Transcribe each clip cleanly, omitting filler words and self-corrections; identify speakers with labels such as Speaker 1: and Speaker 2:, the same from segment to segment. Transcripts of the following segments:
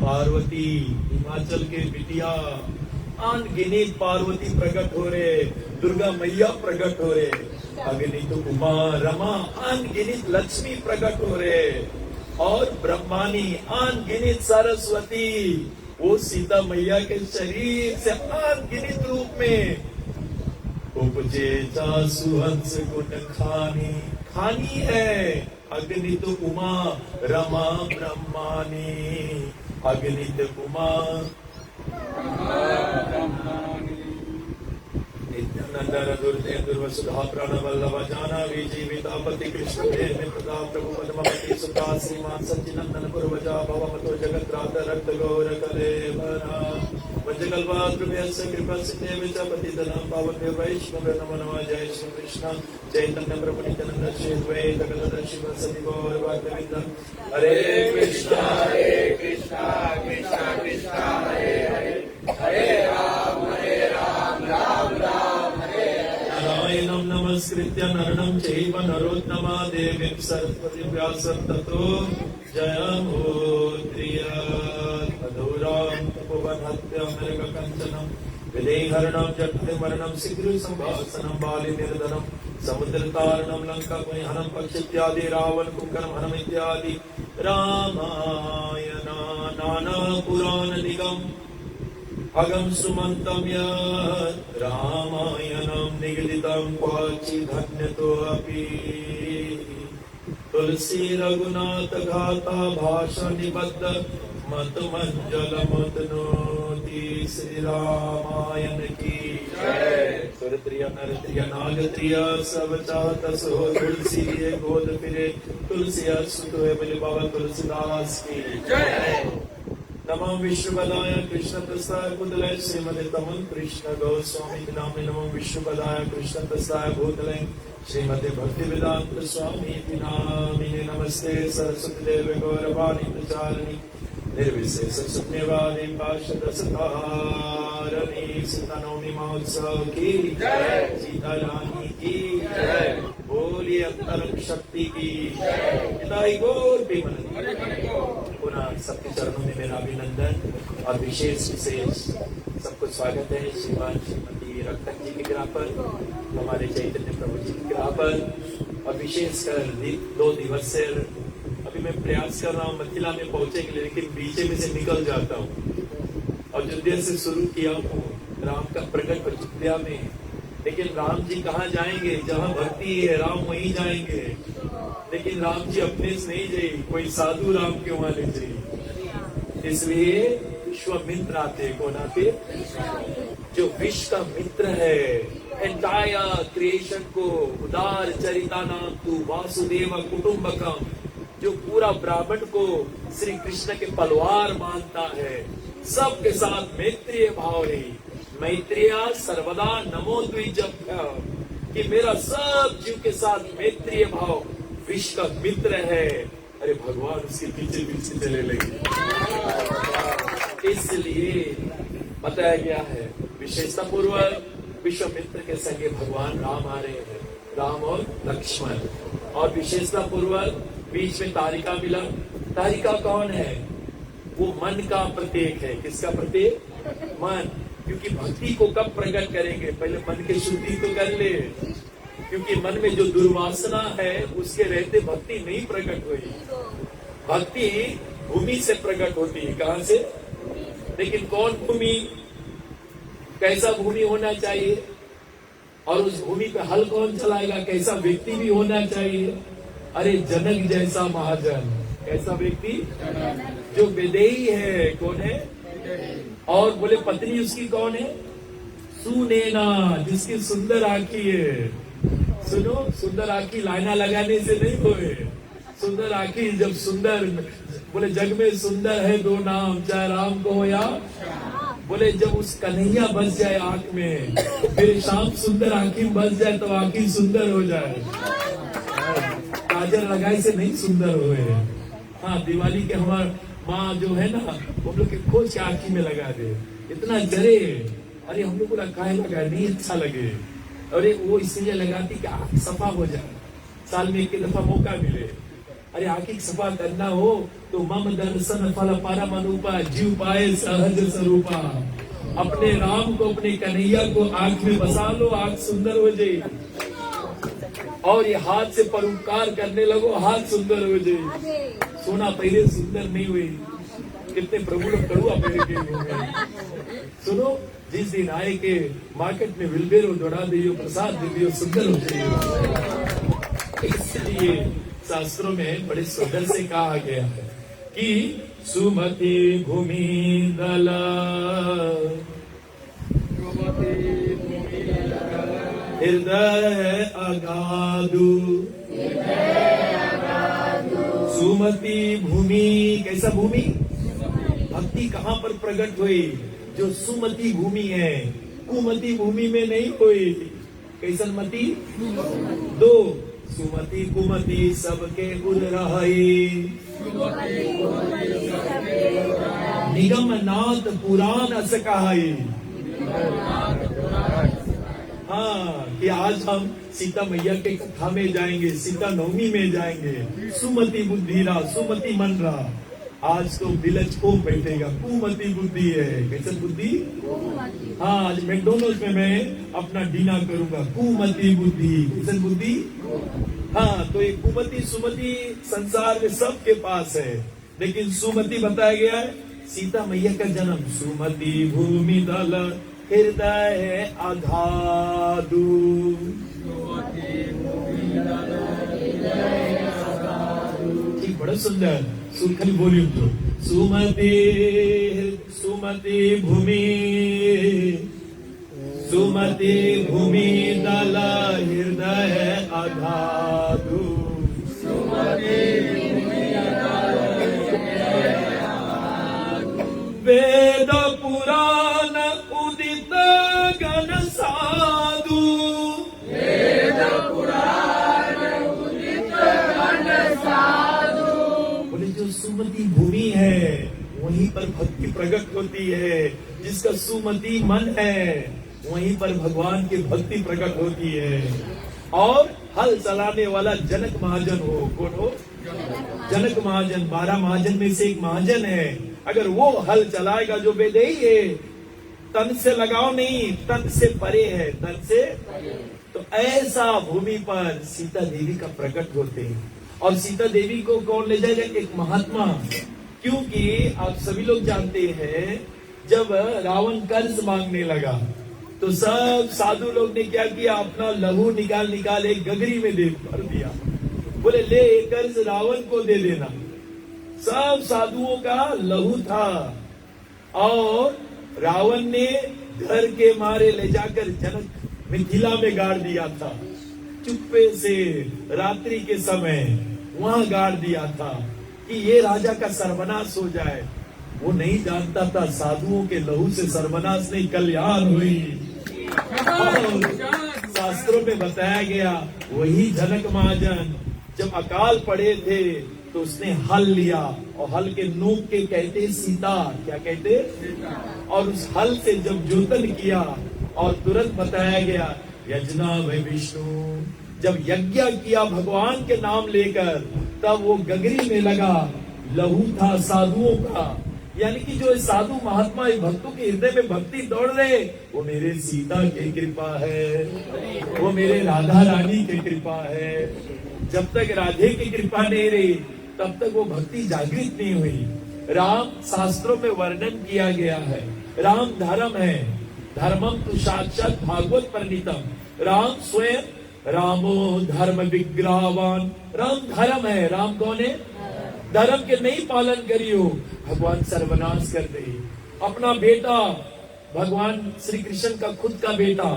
Speaker 1: पार्वती हिमाचल के बिटिया, अनगिनत पार्वती प्रकट हो रहे, दुर्गा मैया प्रकट हो रहे, अगणित उमा रमा अनगिनत लक्ष्मी प्रकट हो रहे, और ब्रह्मानी अनगिनत सरस्वती वो सीता मैया के शरीर से अनगिनत रूप में उपजे सुहंस गुण खानी, खानी है अगणित उमा रमा ब्रह्मानी, अगणित उमा नित्यानंद दुर्वसुधा प्रणवल्लभ जाह्नवी जीवितापति कृष्ण प्रदा प्रभु पद्मावती सुता श्रीमान सच्चिनंदन पूर्वजा भवमतो जगत्रात रक्त गौर कलेवरा वज्रकल्पाद्रुभ्यश्च कृपा सिद्धे च पतितनां पावने वैष्णव नमो नमः। जय श्री कृष्ण चैतन्य प्रभु नित्यानंद श्री द्वैत गदाधर शिव गौर भक्तवृंद। हरे कृष्णा कृष्णा कृष्णा हरे हरे, हरे राम राम राम हरे हरे। नारायणं नमस्कृत्य नरं चैव नरोत्तमा देवीं सरस्वतीं व्यासं ततो जयमुद्रियात्। अधूरां तपोवनहत्यं मृगकञ्चनं विदेहरणं जठरमरणं शीघ्रसंभाषणं बालिनिर्धनं समुद्रतारणं लङ्कापरिहनं पक्षित्यादि रावण कुम्भकर्णं हनमित्यादि रामायण नानापुराणनिगम अगम सुमन्तं यत् रामायणं निगदितं क्वचिदन्यतोऽपि। तुलसी रघुनाथ गाथा भाषा निबद्ध मत मंजलमतनोति। श्री रामायण की जय। सुरत्रिय नरत्रिय नागत्रिय सब चाहत सो तुलसी गोद फिरे, तुलसी सुत बलि बाबा तुलसीदास की जय। नमो विश्वपदाय कृष्ण प्रसाय भूतलय श्रीमते तमन कृष्ण गोस्वामी नामे, नमो विश्वपदाय कृष्ण प्रसाय भूतलय श्रीमते भक्ति वेदांत स्वामी नामिने। नमस्ते सरस्वती देव गौरवाणी प्रचारिणी निर्विशेष शून्यवादी पार्षद सतारिणी। सीता नवमी महोत्सव की जय, सीता रानी की जय, बोलिए अंतरंग शक्ति की जय। गौर पुनः सबके चरणों में मेरा अभिनंदन और विशेष सबको स्वागत है। श्रीमान श्रीमती रक्तक जी की कृपा पर, हमारे चैतन्य प्रभु जी की कृपा पर, और विशेषकर 2 दिवस से अभी मैं प्रयास कर रहा हूँ मिथिला में पहुंचे के लिए, लेकिन बीच में से निकल जाता हूँ। अयोध्या से शुरू किया हूँ राम का प्रकट अयोध्या में, लेकिन राम जी कहाँ जाएंगे? जहाँ भक्ति है राम वहीं जाएंगे, लेकिन राम जी अपने से नहीं जाए, कोई साधु राम के वहां ले जाए। इसलिए विश्वामित्र आते, कौन आते? जो विश्व का मित्र है, एंटायर क्रिएशन को उदार चरिता नाम तू वासुदेव कुटुंबकम, जो पूरा ब्राह्मण को श्री कृष्ण के पलवार मानता है, सबके साथ मैत्रीय भाव है। मैत्रिय सर्वदा नमो द्विजभ्य, कि मेरा सब जीव के साथ मैत्रीय भाव, विश्व का मित्र है। अरे भगवान उसके पीछे पीछे चले लगे। इसलिए बताया गया है विशेषता पूर्वक विश्वामित्र के संगे भगवान राम आ रहे हैं, राम और लक्ष्मण। और विशेषता पूर्वक बीच में तारिका मिला। तारिका कौन है? वो मन का प्रतीक है। किसका प्रतीक? मन। क्योंकि भक्ति को कब प्रकट करेंगे? पहले मन की शुद्धि तो कर ले, क्योंकि मन में जो दुर्वासना है उसके रहते भक्ति नहीं प्रकट हुई। भक्ति भूमि से प्रकट होती है। कहाँ से? लेकिन कौन भूमि? कैसा भूमि होना चाहिए? और उस भूमि पे हल कौन चलाएगा? कैसा व्यक्ति भी होना चाहिए? अरे जनक जैसा महाजन। कैसा व्यक्ति? जो विदेही है। कौन है? और बोले पत्नी उसकी कौन है? सुनैना, जिसकी सुंदर आंखी है। सुनो, सुंदर आंखी लाइना लगाने से नहीं होए। सुंदर आंखी जब सुंदर, बोले जग में सुंदर है 2 नाम, चाहे राम को हो या, बोले जब उस कन्हैया बस जाए आंख में, फिर शाम सुंदर आंखी में बस जाए तो आंखी सुंदर हो जाए। काजल लगाए से नहीं सुंदर हुए। हाँ, दिवाली के हमारे माँ जो है ना, हम लोग के खोज के आंखी में लगा दे, इतना जरे। अरे हम लोग को काहे लगा, नहीं अच्छा लगे। अरे वो इसलिए लगाती कि आंख सफा हो जाए, साल में 1 दफा मौका मिले। अरे आखिर सभा करना हो तो मम दर्शन फल परम अनुपा जीव पाए सहज स्वरूपा। अपने राम को, अपने कन्हैया को आंख में बसा लो, आंख सुंदर हो जाए। और ये हाथ से परोपकार करने लगो, हाथ सुंदर हो जाए। सोना पहले सुंदर नहीं हुई, कितने प्रभु लोग कड़ुआ पहले के हो गए। सुनो, जिस दिन आए के मार्केट में विलबेरो दौड़ा दियो, प्रसाद दे दियो, सुंदर हो जाइए। इसलिए शास्त्रों में बड़े सुंदर से कहा गया है कि सुमति भूमि दल, हृदय अगाधु, सुमति भूमि। कैसा भूमि? भक्ति कहाँ पर प्रकट हुई? जो सुमति भूमि है, कुमति भूमि में नहीं हुई। कैसन मति? दो, सुमति कुमति सबके उर रही, निगम नाथ पुराण अस कहाई। हाँ, कि आज हम सीता मैया के कथा में जाएंगे, सीता नवमी में जाएंगे। सुमति बुद्धिरा, सुमति मन रहा। आज तो विलज को बैठेगा, कुमति बुद्धि है। कैसे बुद्धि? हाँ, आज मैकडोनल्ड में मैं अपना डिनर करूंगा, कुमति बुद्धि। कैसे बुद्धि? हाँ, तो ये कुमति सुमति संसार में सबके पास है, लेकिन सुमति बताया गया है सीता मैया का जन्म। सुमति भूमि दल हृदय अगाधु, ठीक, बड़ा सुंदर। खाली वॉल्यूम तो सुमति सुमति भूमि, सुमति भूमि दल हृदय अगाधु, वेद पुराण उदित गण साधु, वेद पुराण उदित गण साधु। बोले जो सुमति भूमि है वहीं पर भक्ति प्रकट होती है। जिसका सुमति मन है वहीं पर भगवान की भक्ति प्रकट होती है। और हल चलाने वाला जनक महाजन हो। कौन हो? जनक महाजन। 12 महाजन में से एक महाजन है। अगर वो हल चलाएगा, जो बेदेही है, तन से लगाव नहीं, तन से परे है, तन से। तो ऐसा भूमि पर सीता देवी का प्रकट होते हैं। और सीता देवी को कौन ले जाएगा? एक महात्मा। क्योंकि आप सभी लोग जानते हैं, जब रावण कर्ज मांगने लगा तो सब साधु लोग ने क्या किया? अपना लहू निकाल एक गगरी में दे भर दिया। बोले ले कर्ज रावण को दे देना। सब साधुओं का लहू था और रावण ने घर के मारे ले जाकर जनक मिथिला में गाड़ दिया था। चुप्पे से रात्रि के समय वहां गाड़ दिया था कि ये राजा का सर्वनाश हो जाए। वो नहीं जानता था साधुओं के लहू से सर्वनाश नहीं, कल्याण हुई। शास्त्रों में बताया गया वही जनक महाजन जब अकाल पड़े थे तो उसने हल लिया और हल के नोक के कहते सीता। क्या कहते? और उस हल से जब जोतन किया और तुरंत बताया गया यजना व विष्णु, जब यज्ञ किया भगवान के नाम लेकर, तब वो गगरी में लगा। लहू था साधुओं का, यानी कि जो साधु महात्मा भक्तों के हृदय में भक्ति दौड़ रहे, वो मेरे सीता की कृपा है, वो मेरे राधा रानी की कृपा है। जब तक राधे की कृपा नहीं रही तब तक वो भक्ति जागृत नहीं हुई। राम शास्त्रों में वर्णन किया गया है, राम धर्म है। धर्मम तो साक्षात भागवत परिणीतम। राम स्वयं रामो धर्म विग्रहवान। राम धर्म है। राम कौन है? धर्म के नहीं पालन करियो, भगवान सर्वनाश कर दे। अपना बेटा भगवान श्री कृष्ण का खुद का बेटा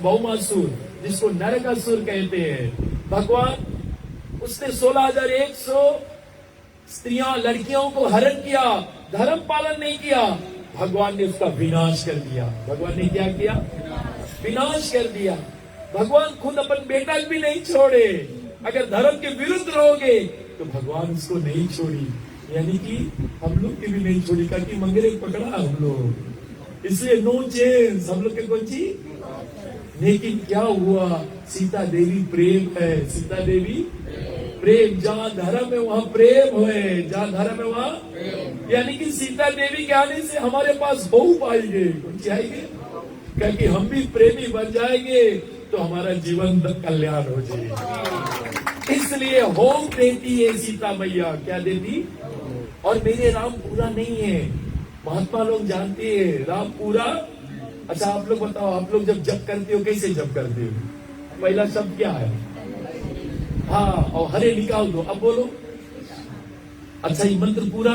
Speaker 1: भौमासुर, जिसको नरकासुर कहते हैं, भगवान उसने 16,100 स्त्रियां लड़कियों को हरण किया, धर्म पालन नहीं किया, भगवान ने उसका विनाश कर दिया। भगवान ने क्या किया? विनाश कर दिया। भगवान खुद अपन बेटा भी नहीं छोड़े। अगर धर्म के विरुद्ध रहोगे तो भगवान उसको नहीं छोड़ी, यानी कि हम लोग की भी नहीं छोड़ी। क्योंकि मंगरे पकड़ा हम लोग, इसलिए नो चेंज हम लोग के कौन सी। लेकिन क्या हुआ? सीता देवी प्रेम है। सीता देवी प्रेम, जहाँ धर्म है वहाँ प्रेम होए, जहाँ धर्म है वहाँ, यानी कि सीता देवी के आने से हमारे पास बहू पाएंगे, कुछ आएंगे, क्योंकि हम भी प्रेमी बन जाएंगे तो हमारा जीवन कल्याण हो जाएगा। इसलिए होम देती है सीता मैया, क्या देती? और मेरे राम पूरा नहीं है, महात्मा लोग जानते हैं राम पूरा। अच्छा आप लोग बताओ, आप लोग जब जप करते हो कैसे जप करते हो? पहला शब्द क्या है? हाँ, और हरे निकाल दो, अब बोलो। अच्छा ये मंत्र पूरा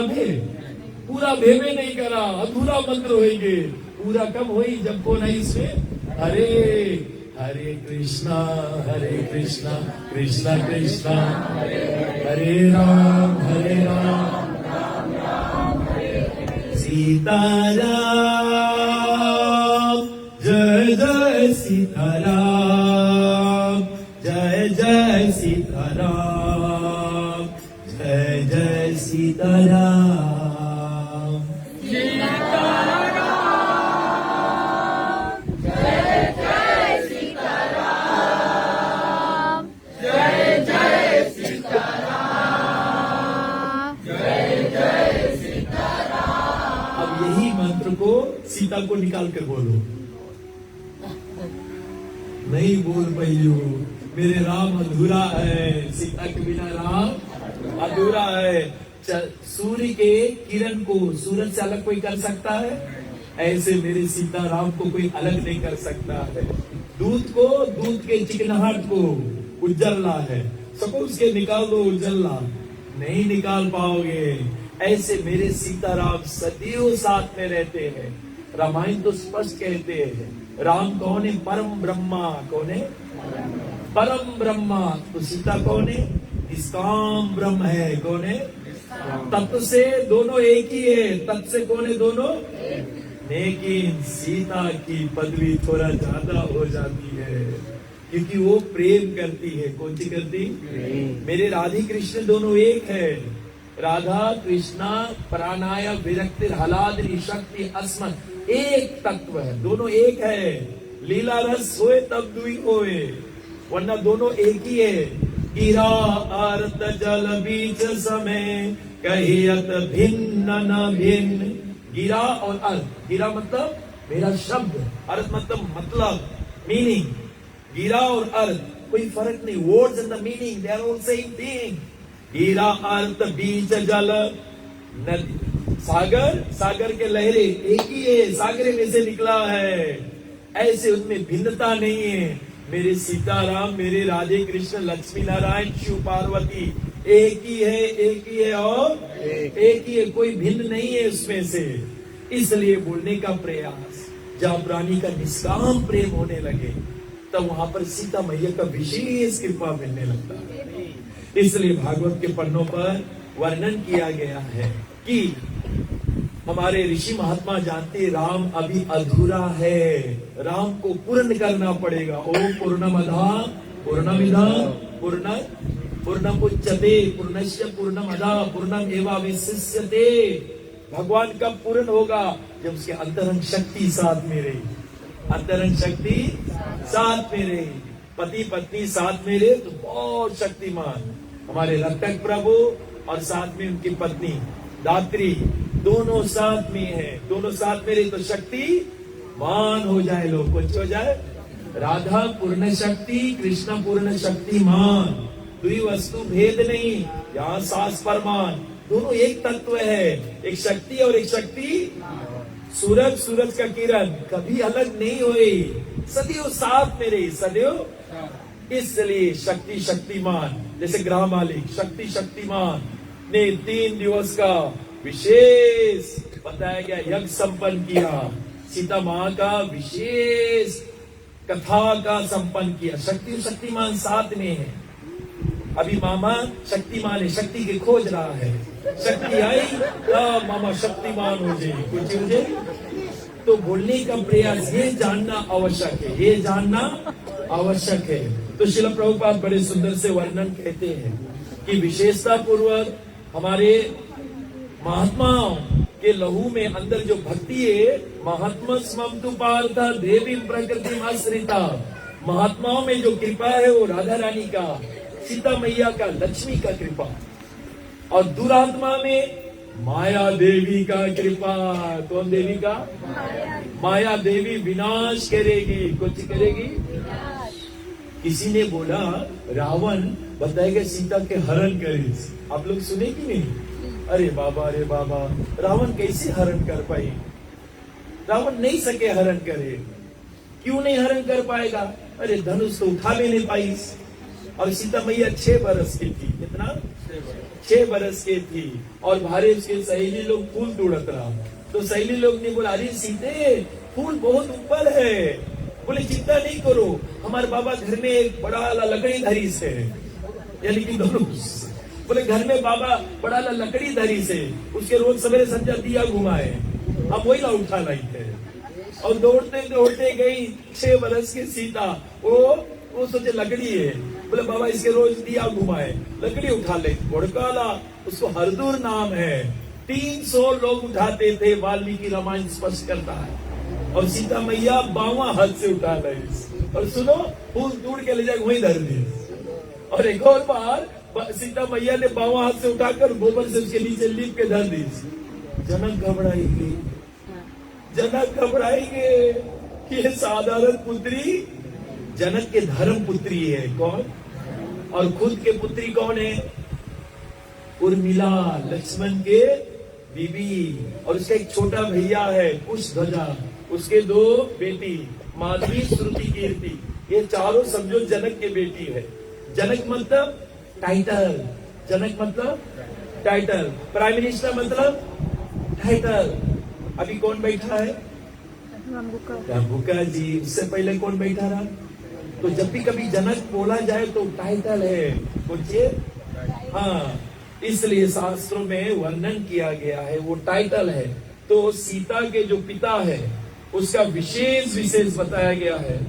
Speaker 1: भे में नहीं करा, अधूरा मंत्र होएंगे। पूरा कब होई? जब कौन है इसमें? हरे हरे कृष्णा कृष्णा कृष्णा हरे राम सीताराम जय जय सीताराम, जय जय सीताराम, जय जय सीताराम। सीता को निकाल कर बोलो। नहीं बोल पाई हो, मेरे राम अधूरा है, सीता के बिना राम अधूरा है। सूर्य के किरण को सूरज से अलग कोई कर सकता है? ऐसे मेरे सीता राम को कोई अलग नहीं कर सकता है। दूध को, दूध के चिकनाहट को उजला है, सपोज के निकाल दो उजला, नहीं निकाल पाओगे। ऐसे मेरे सीताराम सदियों साथ में रहते हैं। रामायण तो स्पष्ट कहते हैं राम कौन है? परम ब्रह्मा। कौन है? परम ब्रह्मा। तो सीता कौन है? निष्काम ब्रह्म है। कौन है? तत्व से दोनों एक ही है। तत्व से कौन है? दोनों। लेकिन सीता की पदवी थोड़ा ज्यादा हो जाती है, क्योंकि वो प्रेम करती है। कौन सी करती? मेरे राधे कृष्ण दोनों एक है। राधा कृष्णा प्राणाय विरक्ति हलाद्री शक्ति अस्मन, एक तत्व है, दोनों एक है। लीला रस होए तब दुई होए, वरना दोनों एक ही है। गिरा अर्थ जल बीच समय कहियत भिन्न न भिन्न। गिरा और अर्थ, गिरा मतलब मेरा शब्द, अर्थ मतलब मीनिंग। गिरा और अर्थ कोई फर्क नहीं, words and the meaning they are all same thing. गिरा अर्थ बीच जल नदी, सागर, सागर के लहरे एक ही है, सागरे में से निकला है। ऐसे उनमें भिन्नता नहीं है। मेरे सीताराम, मेरे राधे कृष्ण, लक्ष्मी नारायण, शिव पार्वती एक ही है और एक ही है, कोई भिन्न नहीं है उसमें से। इसलिए बोलने का प्रयास, जहाँ प्राणी का निष्काम प्रेम होने लगे तब वहां पर सीता मैया का विशेष कृपा मिलने लगता है। इसलिए भागवत के पन्नों पर वर्णन किया गया है कि हमारे ऋषि महात्मा जानते राम अभी अधूरा है, राम को पूर्ण करना पड़ेगा। ओम पूर्णमदा पूर्णमिदं पूर्णमुदच्यते पूर्णस्य पूर्णमदा पूर्णम एवावशिष्यते। भगवान कब पूर्ण होगा? जब उसके अंतरंग शक्ति साथ में रही, अंतरंग शक्ति साथ में रही, पति पत्नी साथ में रहे तो बहुत शक्तिमान। हमारे रक्षक प्रभु और साथ में उनकी पत्नी दात्री दोनों साथ में है, दोनों साथ में रहे तो शक्ति मान हो जाए। लोग कुछ हो जाए। राधा पूर्ण शक्ति, कृष्ण पूर्ण शक्तिमान, दुई वस्तु भेद नहीं। यहाँ सास परमान, दोनों एक तत्व है, एक शक्ति और एक शक्ति। सूरज, सूरज का किरण कभी अलग नहीं हुई, सदैव साथ में रही, सदैव। इसलिए शक्ति शक्तिमान, जैसे ग्रह मालिक शक्ति शक्तिमान ने 3 दिवस का विशेष बताया गया यज्ञ संपन्न किया। सीता माँ का विशेष कथा का संपन्न किया। शक्ति शक्तिमान साथ में है। अभी मामा शक्तिमान है, शक्ति की खोज रहा है। शक्ति आई तब मामा शक्तिमान हो जाए, कुछ हो जाए। तो बोलने का प्रयास ये जानना आवश्यक है, ये जानना आवश्यक है। तो श्रील प्रभुपाद बड़े सुंदर से वर्णन कहते हैं कि विशेषता पूर्वक हमारे महात्माओं के लहू में अंदर जो भक्ति है, महात्मा स्मम तु पार्थ देवी प्रकृति आश्रिता, महात्माओं में जो कृपा है वो राधा रानी का सीता मैया का, लक्ष्मी का कृपा, और दुरात्मा में माया देवी का कृपा। कौन देवी का? माया देवी विनाश करेगी, कुछ करेगी। किसी ने बोला रावण बताएगा सीता के हरण करे। आप लोग सुने कि नहीं? अरे बाबा, रावण कैसे हरण कर पाई? रावण नहीं सके हरण करे। क्यों नहीं हरण कर पाएगा? अरे धनुष तो उठा भी नहीं पाई। और सीता मैया 6 बरस की थी। कितना? 6 बरस की थी। और भारे उसके सहेली लोग फूल तोड़त रहा, तो सहेली लोग ने बोला अरे सीते फूल बहुत ऊपर है। बोले चिंता नहीं करो, हमारे बाबा घर में एक बड़ा लकड़ी धरी से, यानी कि दोनों। बोले घर में बाबा बड़ा लकड़ी धरी से, उसके रोज सवेरे संध्या दिया घुमाए, हम वही ला उठा लाई थे। और दौड़ते दौड़ते गई 6 बरस की सीता, वो सोचे लकड़ी है। बोले बाबा इसके रोज दिया घुमाए, लकड़ी उठा ले, भड़काला। उसको हरदूर नाम है। 300 लोग उठाते थे, वाल्मीकि रामायण स्पष्ट करता है। और सीता मैया 52 हाथ से उठा लाई। और सुनो, फूल तोड़ के ले जाकर वहीं धर दी। और एक और बार सीता मैया ने 52 हाथ से उठाकर गोबर से उसके नीचे लीप के धर दी। जनक घबराएंगे, जनक घबराएंगे। ये साधारण पुत्री जनक के धर्म पुत्री है। कौन? और खुद के पुत्री कौन है? उर्मिला, लक्ष्मण के बीबी। और उसका एक छोटा भैया है कुशध्वजा, उसके 2 बेटी माधवी, श्रुति, कीर्ति। ये चारों समझो जनक के बेटी है। जनक मतलब टाइटल, जनक मतलब टाइटल, प्राइम मिनिस्टर मतलब टाइटल। अभी कौन बैठा है? रंभुका जी। उससे पहले कौन बैठा रहा? तो जब भी कभी जनक बोला जाए तो टाइटल है, पूछिए। हाँ, इसलिए शास्त्रों में वर्णन किया गया है, वो टाइटल है। तो सीता के जो पिता है उसका विशेष बताया गया है।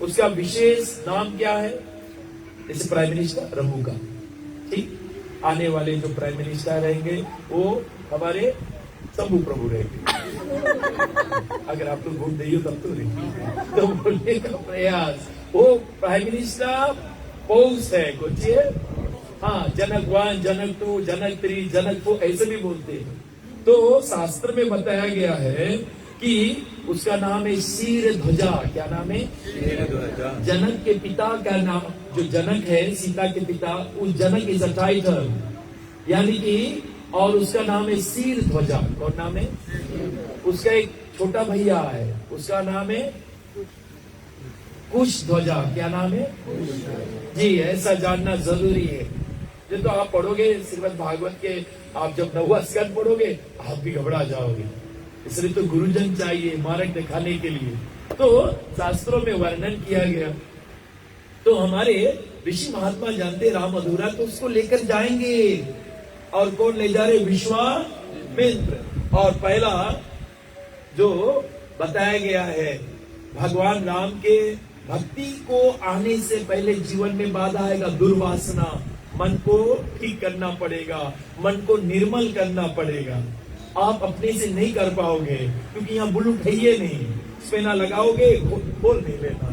Speaker 1: उसका विशेष नाम क्या है? जैसे प्राइम मिनिस्टर रंभुका, ठीक। आने वाले जो प्राइम मिनिस्टर रहेंगे वो हमारे शंभू प्रभु रहेंगे। अगर आप लोग वोट देंगे तब तो रहेंगे। तो बोलने का प्रयास, वो प्राइम मिनिस्टर पौष है कुछ। हाँ, जनक 1, जनक 2, जनक 3, जनक 4 ऐसे भी बोलते हैं। तो शास्त्र में बताया गया है कि उसका नाम है शीर ध्वजा। क्या नाम है? जनक के पिता का नाम, जो जनक है सीता के पिता, उस जनक इज अ टाइटल, यानी कि। और उसका नाम है शीर ध्वजा। कौन नाम है? उसका एक छोटा भैया है, उसका नाम है कुशध्वजा। क्या नाम है? जी, ऐसा जानना जरूरी है। जो तो आप पढ़ोगे श्रीमद् भागवत के, आप जब 9वां स्कंद पढ़ोगे आप भी घबरा जाओगे। इसलिए तो गुरुजन चाहिए मार्ग दिखाने के लिए। तो शास्त्रों में वर्णन किया गया। तो हमारे ऋषि महात्मा जानते राम अधूरा, तो उसको लेकर जाएंगे। और कौन ले जा रहे? विश्वामित्र। और पहला जो बताया गया है, भगवान राम के भक्ति को आने से पहले जीवन में बाधा आएगा, दुर्वासना। मन को ठीक करना पड़ेगा, मन को निर्मल करना पड़ेगा। आप अपने से नहीं कर पाओगे, क्योंकि यहाँ बुलूट है ये नहीं, इस पे ना लगाओगे, खोल नहीं लेना।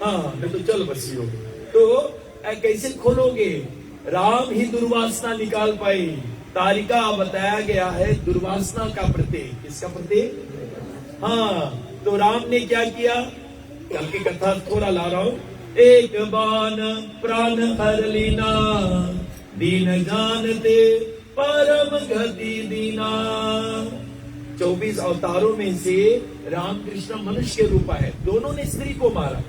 Speaker 1: हाँ, नहीं तो चल बसियो। तो कैसे खोलोगे? राम ही दुर्वासना निकाल पाई। तारिका बताया गया है दुर्वासना का प्रतीक। किसका प्रतीक? हाँ, तो राम ने क्या किया? कल की कथा थोड़ा ला रहा हूँ। एक बाण प्राण हर लीना, दीन जानते परम गति दीना। 24 अवतारों में से राम कृष्ण मनुष्य के रूप है। दोनों ने स्त्री को मारा।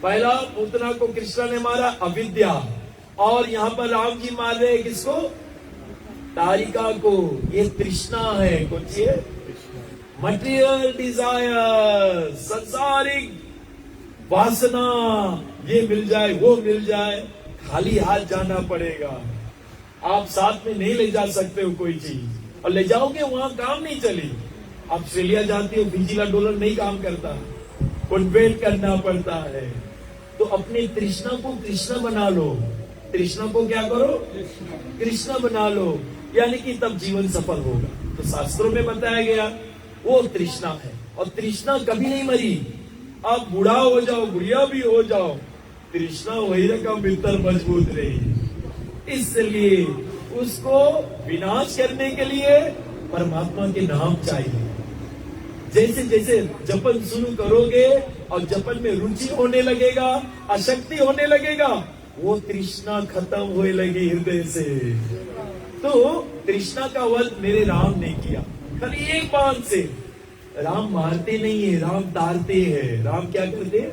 Speaker 1: पहला पूतना को कृष्ण ने मारा, अविद्या। और यहाँ पर राम जी मार रहे किसको? तारिका को। ये तृष्णा है, कुछ ये मटेरियल डिजायर, संसारिक वासना। ये मिल जाए, वो मिल जाए, खाली हाथ जाना पड़ेगा। आप साथ में नहीं ले जा सकते हो कोई चीज, और ले जाओगे वहां काम नहीं चली। ऑस्ट्रेलिया जाती हो, फिजी का डॉलर नहीं काम करता, कन्वर्ट करना पड़ता है। तो अपने तृष्णा को कृष्ण बना लो। तृष्णा को क्या करो? कृष्ण बना लो, यानी कि तब जीवन सफल होगा। तो शास्त्रों में बताया गया वो तृष्णा है। और तृष्णा कभी नहीं मरी। आप बूढ़ा हो जाओ, बुढ़िया भी हो जाओ, कृष्णा वैर का मित्र मजबूत रही। इसलिए उसको विनाश करने के लिए परमात्मा के नाम चाहिए। जैसे जैसे जपन शुरू करोगे और जपन में रुचि होने लगेगा, आसक्ति होने लगेगा, वो तृष्णा खत्म होने लगी हृदय से। तो तृष्णा का वध मेरे राम ने किया, खाली एक बात से। राम मारते नहीं है, राम तारते हैं। राम क्या करते हैं?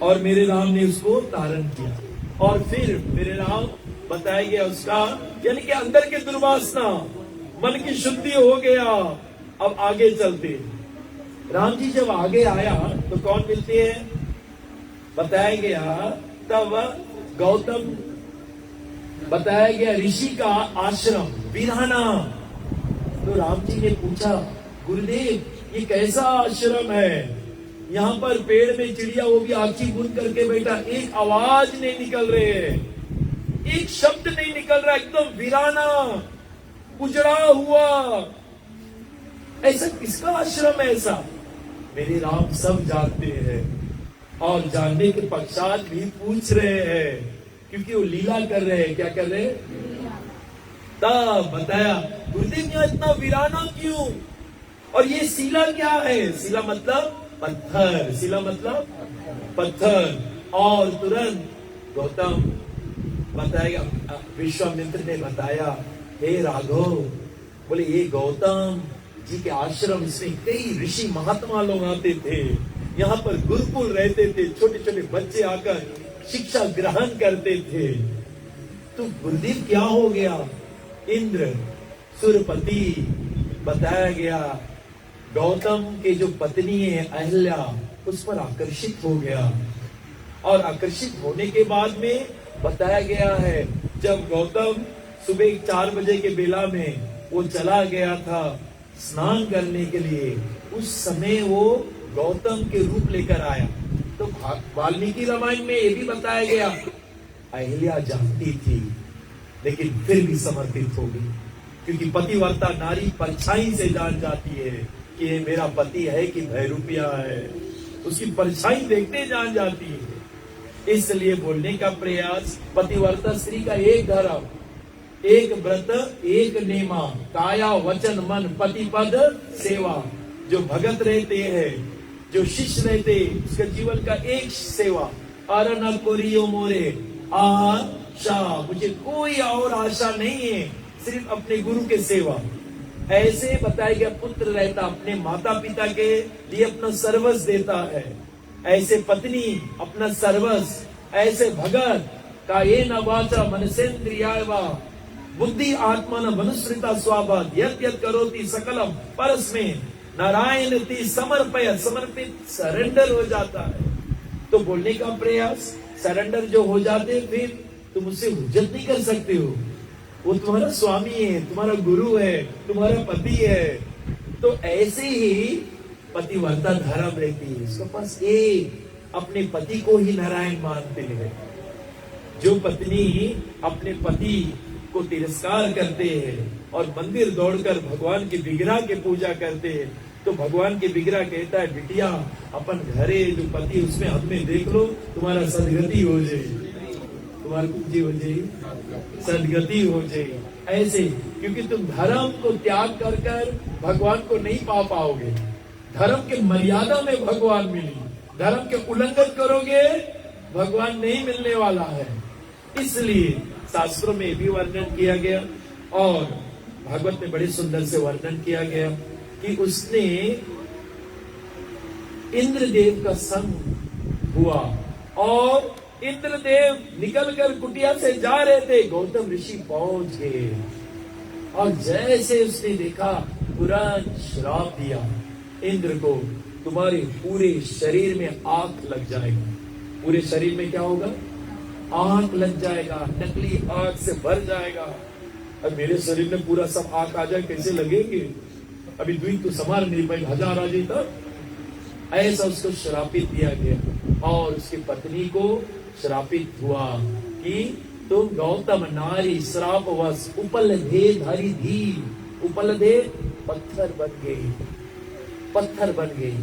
Speaker 1: और मेरे राम ने उसको तारण किया। और फिर मेरे राम बताया गया उसका, यानी कि अंदर के दुर्वासना, मन की शुद्धि हो गया। अब आगे चलते, राम जी जब आगे आया तो कौन मिलते हैं? बताया गया तब गौतम, बताया गया ऋषि का आश्रम वीराना। तो राम जी ने पूछा, गुरुदेव ये कैसा आश्रम है? यहाँ पर पेड़ में चिड़िया, वो भी आंखी बूंद करके बैठा, एक आवाज नहीं निकल रहे है, एक शब्द नहीं निकल रहा, एकदम वीराना, उजड़ा हुआ। ऐसा किसका आश्रम है? ऐसा मेरे राम सब जानते हैं, और जानने के पश्चात भी पूछ रहे हैं, क्योंकि वो लीला कर रहे हैं। क्या कर रहे हैं? तब बताया, गुरुदेव यहाँ इतना वीराना क्यों? और ये शिला क्या है? शिला मतलब पत्थर, शिला मतलब पत्थर। और तुरंत गौतम बताएगा, विश्वामित्र ने बताया, हे राघव, बोले ये गौतम जी के आश्रम से कई ऋषि महात्मा लोग आते थे, यहाँ पर गुरुकुल रहते थे, छोटे छोटे बच्चे आकर शिक्षा ग्रहण करते थे। तो गुरुदेव क्या हो गया? इंद्र सुरपति, बताया गया गौतम के जो पत्नी है अहल्या, उस पर आकर्षित हो गया। और आकर्षित होने के बाद में बताया गया है, जब गौतम सुबह 4 बजे के बेला में वो चला गया था स्नान करने के लिए, उस समय वो गौतम के रूप लेकर आया। तो वाल्मीकि रामायण में ये भी बताया गया, अहिल्या जानती थी लेकिन फिर भी समर्पित हो गई, क्योंकि पतिव्रता नारी परछाई से जान जाती है कि ये मेरा पति है कि भैरूपिया है, उसकी परछाई देखते जान जाती है। इसलिए बोलने का प्रयास, पतिव्रता स्त्री का एक धर्म, एक व्रत, एक नेमा, काया वचन मन पति पद सेवा। जो भगत रहते हैं, जो शिष्य रहते, उसके जीवन का एक सेवा, अर न कोरियो मोरे आशा, मुझे कोई और आशा नहीं है, सिर्फ अपने गुरु के सेवा। ऐसे बताया गया, पुत्र रहता अपने माता पिता के लिए अपना सर्वस्व देता है, ऐसे पत्नी अपना सर्वस्व, ऐसे भगत का ये न वाचा मनसेन्द्रियाय वा बुद्धि आत्मा न मनुस्मृता स्वाभाव यत् यत् करोति सकलम परस्मै नारायण ती समर्पयत्, समर्पित सरेंडर हो जाता है। तो बोलने का प्रयास, सरेंडर जो हो जाते, फिर तुम उससे हुज्जत नहीं कर सकते हो। वो तुम्हारा स्वामी है, तुम्हारा गुरु है, तुम्हारा पति है। तो ऐसे ही पतिव्रता धर्म रहती है, उसके पास एक अपने पति को ही नारायण मानते हैं। जो पत्नी अपने पति को तिरस्कार करते हैं और मंदिर दौड़कर भगवान के विग्रह की पूजा करते हैं, तो भगवान के विग्रह कहता है, बिटिया अपन घरे जो पति उसमें हमें देख लो, तुम्हारा सदगति हो जाए, तुम्हारी पूजी हो जाए, सदगति हो जाए। ऐसे, क्योंकि तुम धर्म को त्याग कर कर भगवान को नहीं पा पाओगे। धर्म के मर्यादा में भगवान मिली, धर्म के उल्लंघन करोगे भगवान नहीं मिलने वाला है। इसलिए शास्त्रों में भी वर्णन किया गया और भागवत में बड़े सुंदर से वर्णन किया गया कि उसने इंद्रदेव का संग हुआ और इंद्रदेव निकलकर कुटिया से जा रहे थे, गौतम ऋषि पहुंच गए और जैसे उसने देखा तुरंत श्राप दिया इंद्र को, तुम्हारे पूरे शरीर में आग लग जाएगा। पूरे शरीर में क्या होगा? आग लग जाएगा, नकली आग से भर जाएगा। अब मेरे शरीर में पूरा सब आग आ जाए, कैसे लगेंगे? अभी द्वीप तो समार नहीं पाए, 1000 आ जाए तब। ऐसा उसको श्रापित दिया गया और उसकी पत्नी को श्रापित हुआ कि तुम गौतम नारी श्रापवश उपलधे धरी धी, उपलधे पत्थर बन गई, पत्थर बन गई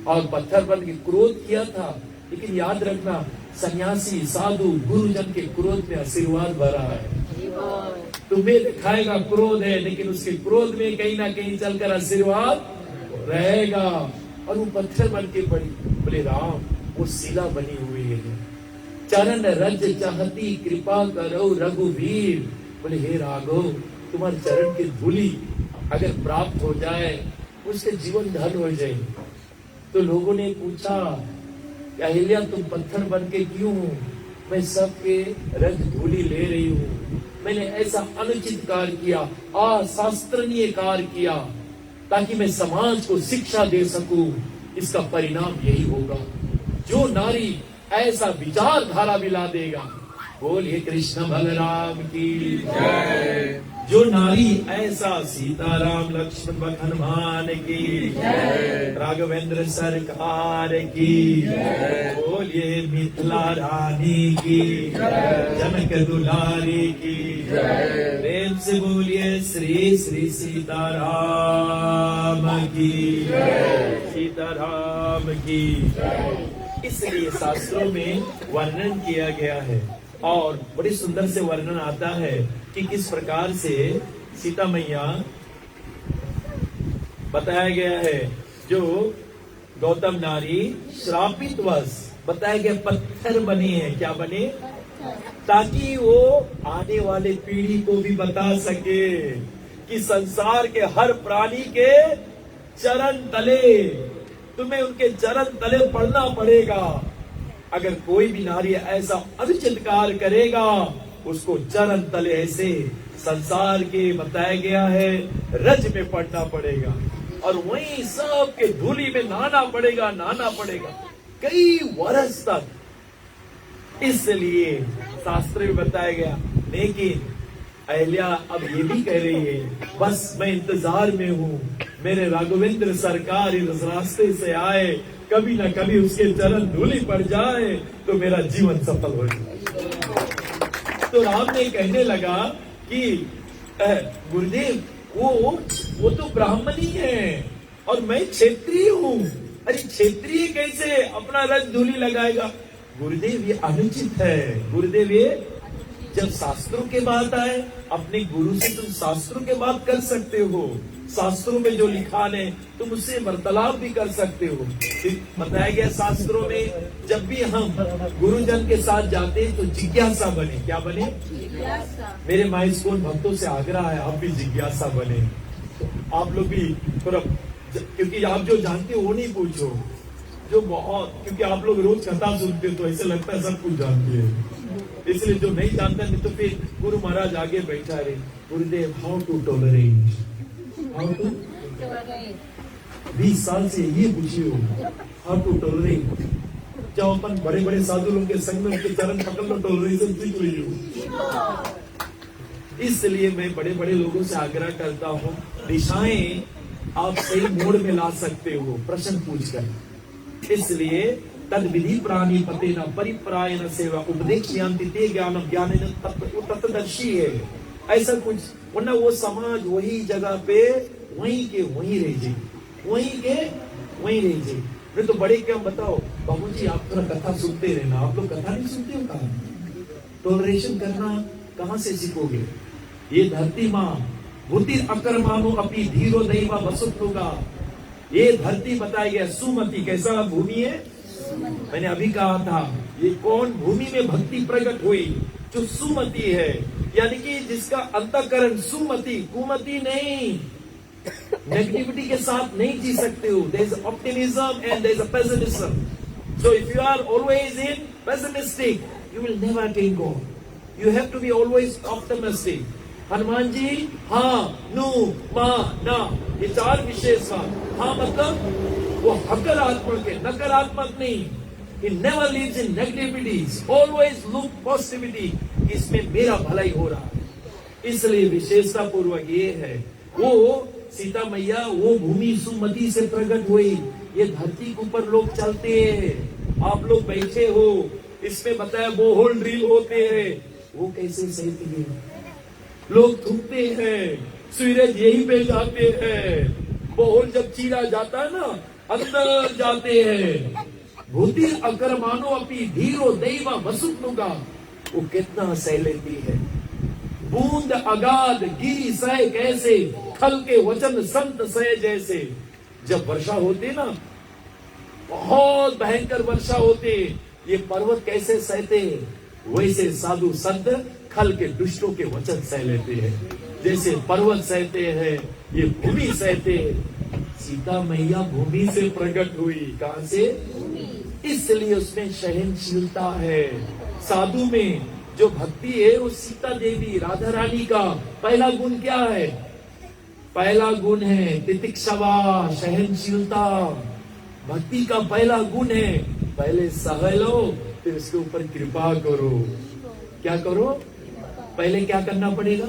Speaker 1: और पत्थर बन के क्रोध किया था लेकिन याद रखना, सन्यासी साधु गुरुजन के क्रोध में आशीर्वाद भरा है। तुम्हें दिखाएगा क्रोध है, लेकिन उसके क्रोध में कहीं ना कहीं चलकर आशीर्वाद रहेगा। और वो पत्थर बन के पड़ी। बोले राम, वो शिला बनी हुई है। चरण रज चाहती कृपा करो रघुवीर। बोले हे राघव, तुम्हारे चरण की धूली अगर प्राप्त हो जाए, उसके जीवन धन हो जाए। तो लोगों ने पूछा, अहिल्या तुम पत्थर बन के क्यों? मैं सबके रज धूली ले रही हूँ। मैंने ऐसा अनुचित कार्य किया, अशास्त्रणीय कार्य किया, ताकि मैं समाज को शिक्षा दे सकूं। इसका परिणाम यही होगा। जो नारी ऐसा विचारधारा मिला देगा, बोलिए कृष्ण बलराम की जय। जो नारी ऐसा सीताराम लक्ष्मण हनुमान की जय, राघवेंद्र सरकार की जय, बोलिए मिथिला रानी की जय, जनक दुलारी की जय, प्रेम से बोलिए श्री श्री सीताराम की जय, सीताराम की जय। इसलिए शास्त्रों में वर्णन किया गया है और बड़ी सुंदर से वर्णन आता है कि किस प्रकार से सीता मैया बताया गया है। जो गौतम नारी श्रापित वश बताया गया पत्थर बने हैं। क्या बने? ताकि वो आने वाले पीढ़ी को भी बता सके कि संसार के हर प्राणी के चरण तले, तुम्हें उनके चरण तले पड़ना पड़ेगा। अगर कोई भी नारी ऐसा अनुचित कार्य करेगा, उसको चरण तले ऐसे संसार के बताया गया है रज में पड़ना पड़ेगा और वहीं सबके धूली में नहाना पड़ेगा कई वर्ष तक। इसलिए शास्त्र में बताया गया। लेकिन अहिल्या अब ये भी कह रही है, बस मैं इंतजार में हूँ, मेरे राघवेंद्र सरकार इस रास्ते से आए, कभी ना कभी उसके चरण धूली पड़ जाए तो मेरा जीवन सफल हो जाए। तो राम ने कहने लगा कि गुरुदेव, वो तो ब्राह्मणी है और मैं क्षत्रिय हूँ। अरे क्षत्रिय कैसे अपना रज धूली लगाएगा? गुरुदेव ये अनुचित है। गुरुदेव ये जब शास्त्रों के बात आए, अपने गुरु से तुम शास्त्रों के बात कर सकते हो। शास्त्रों में जो लिखा है तुम उससे वार्तालाप भी कर सकते हो। बताया गया शास्त्रों में, जब भी हम गुरुजन के साथ जाते तो जिज्ञासा बने। क्या बने? मेरे माइस्कोन भक्तों से आग्रह है, आप भी जिज्ञासा बने। तो आप लोग भी थोड़ा, क्योंकि आप जो जानते हो वो नहीं पूछो, जो बहुत, क्योंकि आप लोग रोज कथा सुनते तो ऐसे लगता है सब कुछ जानते हैं। इसलिए जो नहीं जानता नहीं तो फिर गुरु महाराज आगे बैठा रहे, Gurudev how to tolerate, how to 20 साल से ये पूछे हो, हाउ टू टॉलरेट। जब अपन बड़े बड़े साधु लोगों के संग में उनके चरण पकड़ लो, टॉलरेशन सीख रही हो। इसलिए मैं बड़े बड़े लोगों से आग्रह करता हूँ, दिशाएं आप सही मोड़ में ला सकते हो प्रश्न पूछकर। इसलिए तद विधि प्राणी पते न परिप्रायण सेवा उपदेक्ष्यांति ते ज्ञानम ज्ञान तत्वदर्शी है। ऐसा कुछ, वरना वो समाज वही जगह पे वहीं के वहीं रह जाए, वहीं के वहीं रह जाए। नहीं तो बड़े क्या बताओ, बाबूजी आप थोड़ा कथा सुनते रहना। आप लोग कथा नहीं सुनते हो? कहा टॉलरेशन करना कहाँ से सीखोगे? ये धरती माँ भूति अकर्मानो अपनी धीरो दैवा वसुत होगा। ये धरती बताया गया सुमति, कैसा भूमि है? मैंने अभी कहा था, ये कौन भूमि में भक्ति प्रकट हुई? जो सुमति है, यानी कि जिसका अंतःकरण सुमति, कुमति नहीं, नेगेटिविटी के साथ नहीं जी सकते हो। There is optimism and there is a pessimism. So if you are always in pessimistic, you will never attain God. You have to be always optimistic. Hanuman ji हाँ, नु, माँ, ना, ये 4 विशेष बात। हाँ मतलब वो हकारात्मक है, नकारात्मक नहीं। He never lives in negativities, always look positivity. इसमें मेरा भलाई हो रहा है। इसलिए विशेषता पूर्वक ये है, वो सीता मैया वो भूमि सुमति से प्रकट हुई। ये धरती के ऊपर लोग चलते हैं, आप लोग बैठे हो, इसमें बताया बोहोल ड्रिल होते हैं, वो कैसे सहते हैं? लोग थूकते हैं, सूरज यहीं पे जाते हैं, बोहोल जब चीरा जाता है ना, अंदर जाते हैं। भूति अकर्मानो अपनी धीरो दैव वसुनुगा, वो कितना सह लेती है। बूंद अगाध गिरी सह कैसे, खल के वचन संत सह जैसे। जब वर्षा होती ना, बहुत भयंकर वर्षा होती, ये पर्वत कैसे सहते, वैसे साधु संत खल के दुष्टों के वचन सह लेते हैं। जैसे पर्वत सहते हैं, ये भूमि सहते। सीता मैया भूमि से प्रकट हुई, कहां से? इसलिए उसमें सहनशीलता है। साधु में जो भक्ति है, वो सीता देवी राधा रानी का पहला गुण क्या है? पहला गुण है तितिक्षवा, सहनशीलता। भक्ति का पहला गुण है, पहले सह लो, फिर उसके ऊपर कृपा करो। क्या करो? पहले क्या करना पड़ेगा?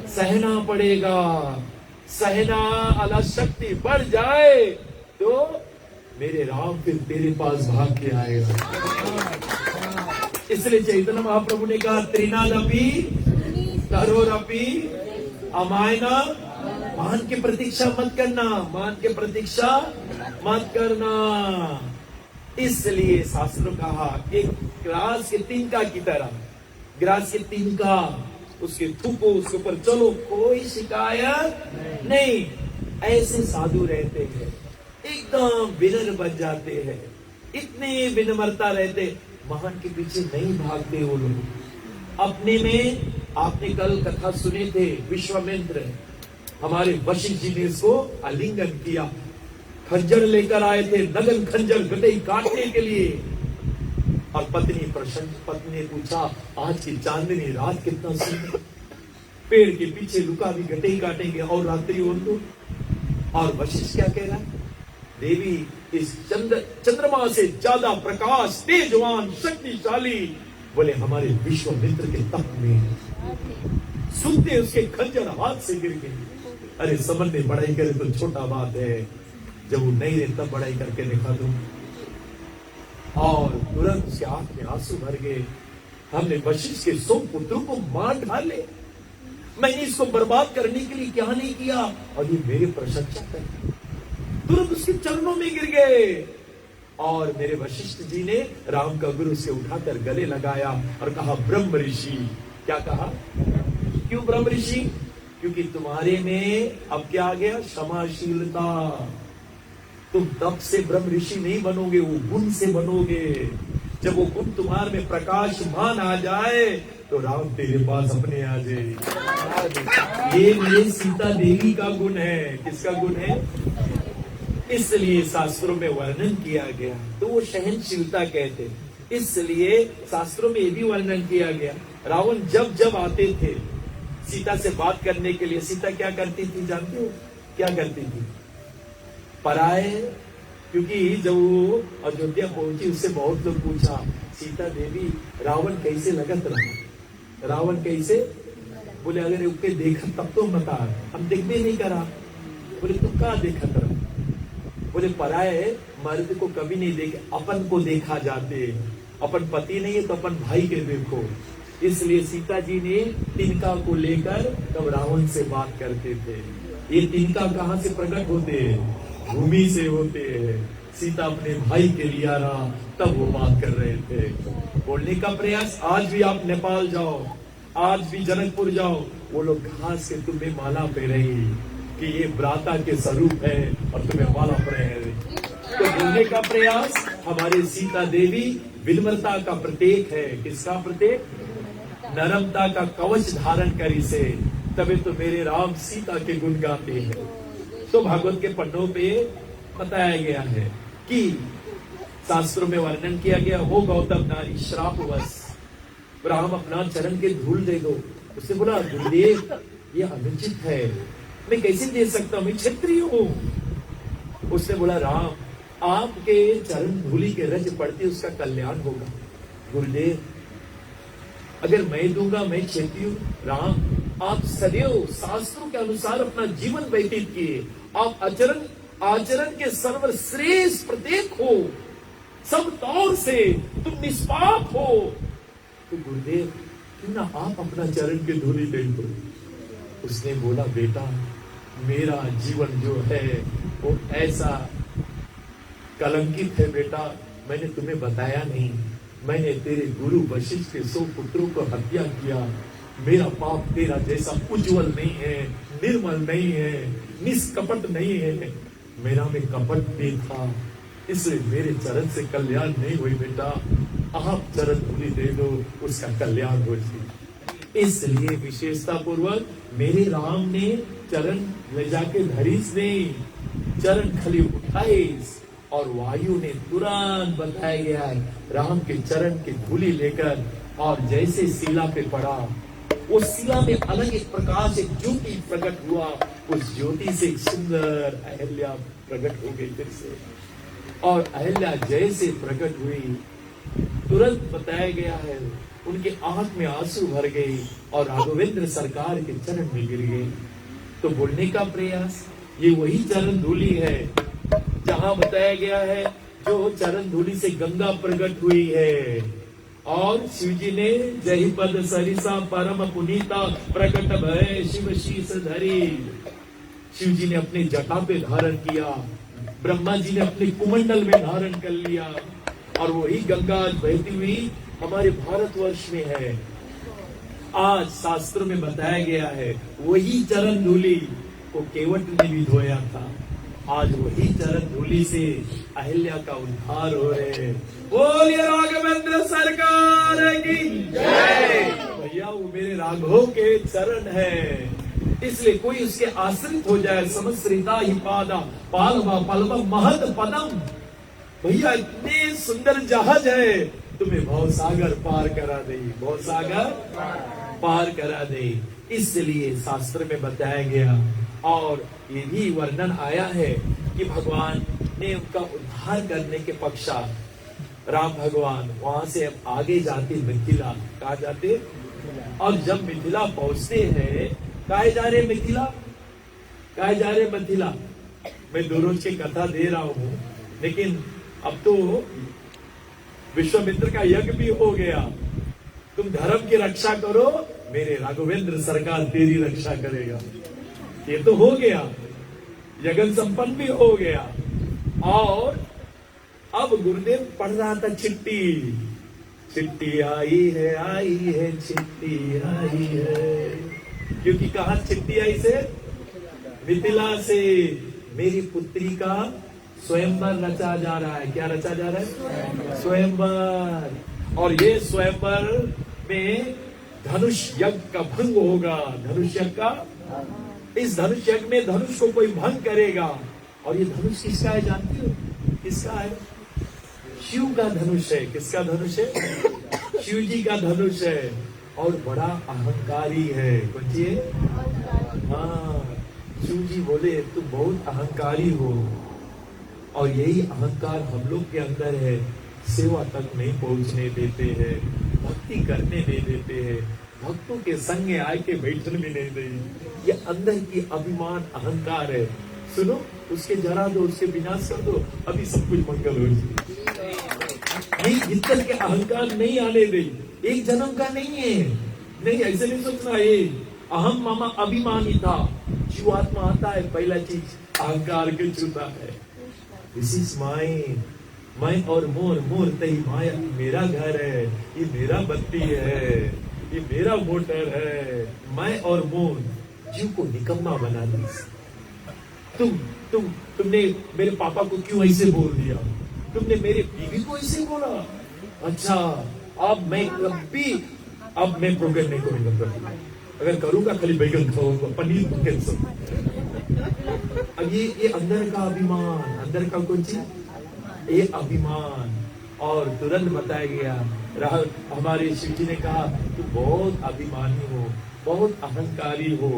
Speaker 1: सहना पड़ेगा। सहना अला शक्ति बढ़ जाए तो मेरे राम फिर तेरे पास भाग के आएगा। इसलिए चैतन्य महाप्रभु ने कहा, त्रिनादपि तरोरपि अमायना, मान की प्रतीक्षा मत करना, मान की प्रतीक्षा मत करना। इसलिए शास्त्रों कहा, एक ग्रास के तिनका की तरह, ग्रास के तिनका, उसके थूको, उसके ऊपर चलो, कोई शिकायत नहीं। ऐसे साधु रहते हैं, एकदम विनम्र बन जाते हैं, इतने विनम्रता रहते, महान के पीछे नहीं भागते वो लोग। अपने में आपने कल कथा सुने थे, विश्वामित्र हमारे वशिष्ठ जी ने इसको आलिंगन किया, खंजर लेकर आए थे, नगन खंजर गटई काटने के लिए। और पत्नी ने पूछा, आज की चांदनी रात कितना सुंदर, पेड़ के पीछे लुका भी गटई काटेंगे और रात्रि हो तो। और वशिष्ठ क्या कह रहा है? देवी इस चंद्रमा से ज्यादा प्रकाश, तेजवान, शक्तिशाली, बोले हमारे विश्वामित्र के तप में। सुनते उसके खंजर हाथ से गिर गए। अरे समझ में बड़ाई करे तो छोटा बात है, जब वो नहीं रहे तब बड़ाई करके दिखा दो। और तुरंत उसके आंख में आंसू भर गए। हमने वशिष्ठ के 100 पुत्रों को मार डाले, मैंने इसको बर्बाद करने के लिए क्या नहीं किया, और ये मेरी प्रशंसा कर। तुरंत उसके चरणों में गिर गए। और मेरे वशिष्ठ जी ने राम का गुरु से उठाकर गले लगाया और कहा, ब्रह्म ऋषि। क्या कहा? क्यों ब्रह्म ऋषि? क्योंकि तुम्हारे में अब क्या आ गया? क्षमाशीलता। तुम तप से ब्रह्म ऋषि नहीं बनोगे, वो गुण से बनोगे। जब वो गुण तुम्हारे में प्रकाशमान आ जाए तो राम तेरे पास अपने आ जाए। ये मेरे सीता देवी का गुण है। किसका गुण है? इसलिए शास्त्रों में वर्णन किया गया, तो वो सहनशीलता कहते। इसलिए शास्त्रों में ये भी वर्णन किया गया, रावण जब जब आते थे सीता से बात करने के लिए, सीता क्या करती थी जानते हो? क्या करती थी? पराए, क्योंकि जब वो अयोध्या पहुंची उससे बहुत लोग पूछा, सीता देवी रावण कैसे लगत रहा? रावण कैसे? बोले अगर उसके देखा तब तो बता, हम देखने नहीं करा। बोले तुम कहा देखा रहा? बोले पराए मर्द को कभी नहीं देखे, अपन को देखा जाते। अपन पति नहीं है तो अपन भाई के देखो। इसलिए सीता जी ने तिनका को लेकर तब रावण से बात करते थे। ये तिनका कहां से प्रकट होते हैं? भूमि से होते हैं। सीता अपने भाई के लिए आ रहा, तब वो बात कर रहे थे। बोलने का प्रयास, आज भी आप नेपाल जाओ, आज भी जनकपुर जाओ, वो लोग घास के तुम्हें माला पहनेंगे कि ये भ्राता के स्वरूप है और तुम्हें माला पहने। तो बोलने का प्रयास, हमारी सीता देवी विनम्रता का प्रतीक है। किसका प्रतीक? नरमता का कवच धारण करी से, तभी तो मेरे राम सीता के गुण गाते हैं। तो भागवत के पन्नों पे बताया गया है कि शास्त्रों में वर्णन किया गया, हो गौतम नारी श्रापवश, राम अपना चरण के धूल दे दो। उसने बोला गुरुदेव ये अनुचित है, मैं कैसे दे सकता हूं, मैं क्षत्रिय हूं। उसने बोला राम आपके चरण धूली के रज पड़ते उसका कल्याण होगा। गुरुदेव अगर मैं दूंगा, मैं क्षत्रिय हूं। राम आप सदैव शास्त्रों के अनुसार अपना जीवन व्यतीत किए, आप आचरण के सर्वश्रेष्ठ प्रतीक हो, सब तौर से तुम निष्पाप हो। तो गुरुदेव क्यों ना आप अपना चरण के धूली दे दो। उसने बोला बेटा मेरा जीवन जो है वो ऐसा कलंकित है बेटा, मैंने तुम्हें बताया नहीं, मैंने तेरे गुरु वशिष्ठ के 100 पुत्रों को हत्या किया। मेरा पाप तेरा जैसा उज्जवल नहीं है, निर्मल नहीं है, निष्कपट नहीं है। मेरा में कपट भी था, इसलिए मेरे चरण से कल्याण नहीं हुई। बेटा आप चरण धूलि दे दो, उसका कल्याण हो जाए। इसलिए विशेषता पूर्वक मेरे राम ने चरण ले जाके धरीस नहीं, चरण खाली उठाइस, और वायु ने तुरंत बताया गया है राम के चरण की धूलि लेकर, और जैसे शिला पे पड़ा, उस शिला में अलग एक प्रकाश, एक ज्योति प्रकट हुआ। उस ज्योति से एक सुंदर अहिल्या प्रकट हो गई फिर से, और अहिल्या जैसे प्रकट हुई, तुरंत बताया गया है उनके आंख में आंसू भर गई और राघवेंद्र सरकार के चरण में गिर गई। तो बोलने का प्रयास, ये वही चरण धूलि है जहां बताया गया है जो चरण धूलि से गंगा प्रकट हुई है। और शिव जी ने जय पद सरिसा परम पुनीता प्रकट भय शिव शीस धरी। शिव जी ने अपने जटा पे धारण किया, ब्रह्मा जी ने अपने कुमंडल में धारण कर लिया, और वही गंगा बहती हुई हमारे भारतवर्ष में है। आज शास्त्र में बताया गया है वही चरण धूलि को केवट ने भी धोया था। आज वही चरण धूलि से अहिल्या का उद्धार हो रहे हैं। बोलिए राघवेंद्र सरकार की जय। भैया वो मेरे राघव के चरण है, इसलिए कोई उसके आश्रित हो जाए। समश्रिता ही पादा पालवा पलवा महत पदम। भैया इतने सुंदर जहाज है, तुम्हें भव सागर पार करा दे, भव सागर पार करा दे। इसलिए शास्त्र में बताया गया, और ये भी वर्णन आया है कि भगवान ने उनका उद्धार करने के पश्चात राम भगवान वहां से अब आगे जाते मिथिला। कहा जाते? और जब मिथिला पहुंचते हैं, कहा जा रहे मिथिला, कहा जा रहे मिथिला। मैं 2 रोज की कथा दे रहा हूं, लेकिन अब तो विश्वामित्र का यज्ञ भी हो गया। तुम धर्म की रक्षा करो, मेरे राघवेंद्र सरकार तेरी रक्षा करेगा। ये तो हो गया, यज्ञ संपन्न भी हो गया। और अब गुरुदेव पढ़ रहा था चिट्ठी, चिट्ठी आई है चिट्ठी आई है। क्योंकि कहा चिट्ठी आई से? मिथिला से। मेरी पुत्री का स्वयंवर रचा जा रहा है। क्या रचा जा रहा है? स्वयंवर। और ये स्वयंवर में धनुष यज्ञ का भंग होगा। धनुष यज्ञ का, इस धनुष यज्ञ में धनुष को कोई भंग करेगा। और ये धनुष किसका है जानती हो? किसका है? शिव का धनुष है। किसका धनुष है? शिव जी का धनुष है। और बड़ा अहंकारी है। कौन सी है? हाँ, शिव जी बोले तुम बहुत अहंकारी हो, और यही अहंकार हम लोग के अंदर है। सेवा तक नहीं पहुंचने देते हैं, भक्ति करने नहीं देते हैं, भक्तों के संग आके बैठने भी नहीं देते। ये अंदर की अभिमान अहंकार है। सुनो, उसके जरा दो, उसके विनाश कर दो, अभी सब कुछ मंगल हो जाए। ये भीतर के अहंकार नहीं आने दे। एक जन्म का नहीं है, नहीं ऐसे नहीं सोचना। ये अहम मामा अभिमानी था। जीवात्मा आता है, पहला चीज अहंकार के छूता है। दिस इज माइन, मैं और मोर, मोर तही माया। मेरा घर है, ये मेरा बत्ती है, ये मेरा मोटर है। मैं और मोर जीव को निकम्मा बना दी। तुमने मेरे पापा को क्यों ऐसे बोल दिया? तुमने मेरे बीवी को ऐसे बोला? अच्छा, अब मैं कभी, अब मैं प्रोग्राम नहीं करूंगा। अगर करूंगा खाली बैगन खाऊंगा, पनीर कैंसर। अब ये अंदर का अभिमान, अंदर का कौन चीज? ये अभिमान। और तुरंत बताया गया, हमारे शिव जी ने कहा तू बहुत अभिमानी हो, बहुत अहंकारी हो।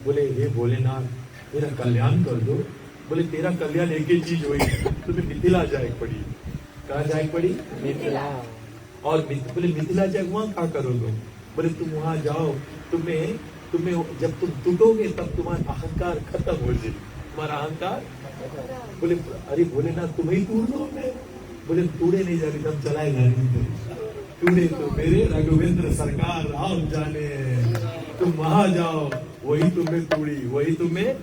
Speaker 1: बोले हे भोलेनाथ मेरा कल्याण कर दो। बोले तेरा कल्याण एक ही चीज हुई, तुम्हें मिथिला जाए पड़ी। कहा जाए पड़ी? मिथिला। और बोले मिथिला जाए वहां क्या करोगे? बोले तुम वहां जाओ, तुम्हें जब तुम टूटोगे तब तुम्हारा अहंकार खत्म हो जाए। तुम्हारा अहंकार, बोले अरे भोलेनाथ तुम ही टूट दो। मैं बोले टूटे नहीं जाने, तब चलाए जाने। टूटे तो मेरे राघवेंद्र सरकार राम जाने। तुम वहां जाओ, वही तुम्हें तोड़ी, वही तुम्हें।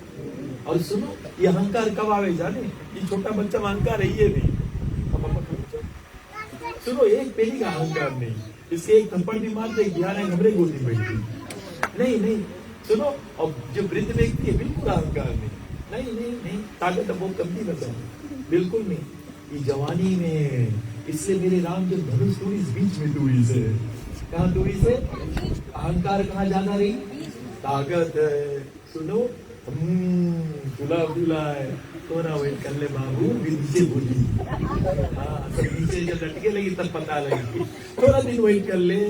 Speaker 1: और सुनो, ये अहंकार कब आवे जाने? ये छोटा बच्चा अहंकार है ये नहीं। सुनो, एक पेनी का अहंकार नहीं, इसके एक थप्पड़ भी मार दे, ज्ञान है घबरे गोदी बैठी। नहीं नहीं, सुनो, और जो वृद्ध व्यक्ति है बिल्कुल अहंकार नहीं, नहीं नहीं नहीं, ताकत बहुत कम नहीं बचा, बिल्कुल नहीं। ये जवानी में, इसलिए मेरे राम जब धनुष तोड़ी, इस बीच में तोड़ी से, कहाँ तोड़ी से? अहंकार कहाँ ज्यादा रही? ताकत है। सुनो, झूला झूला है, थोड़ा वेट कर ले बाबू, नीचे बोली। हाँ, सब नीचे जब लटके लगी तब पता लगी, थोड़ा दिन वेट कर ले,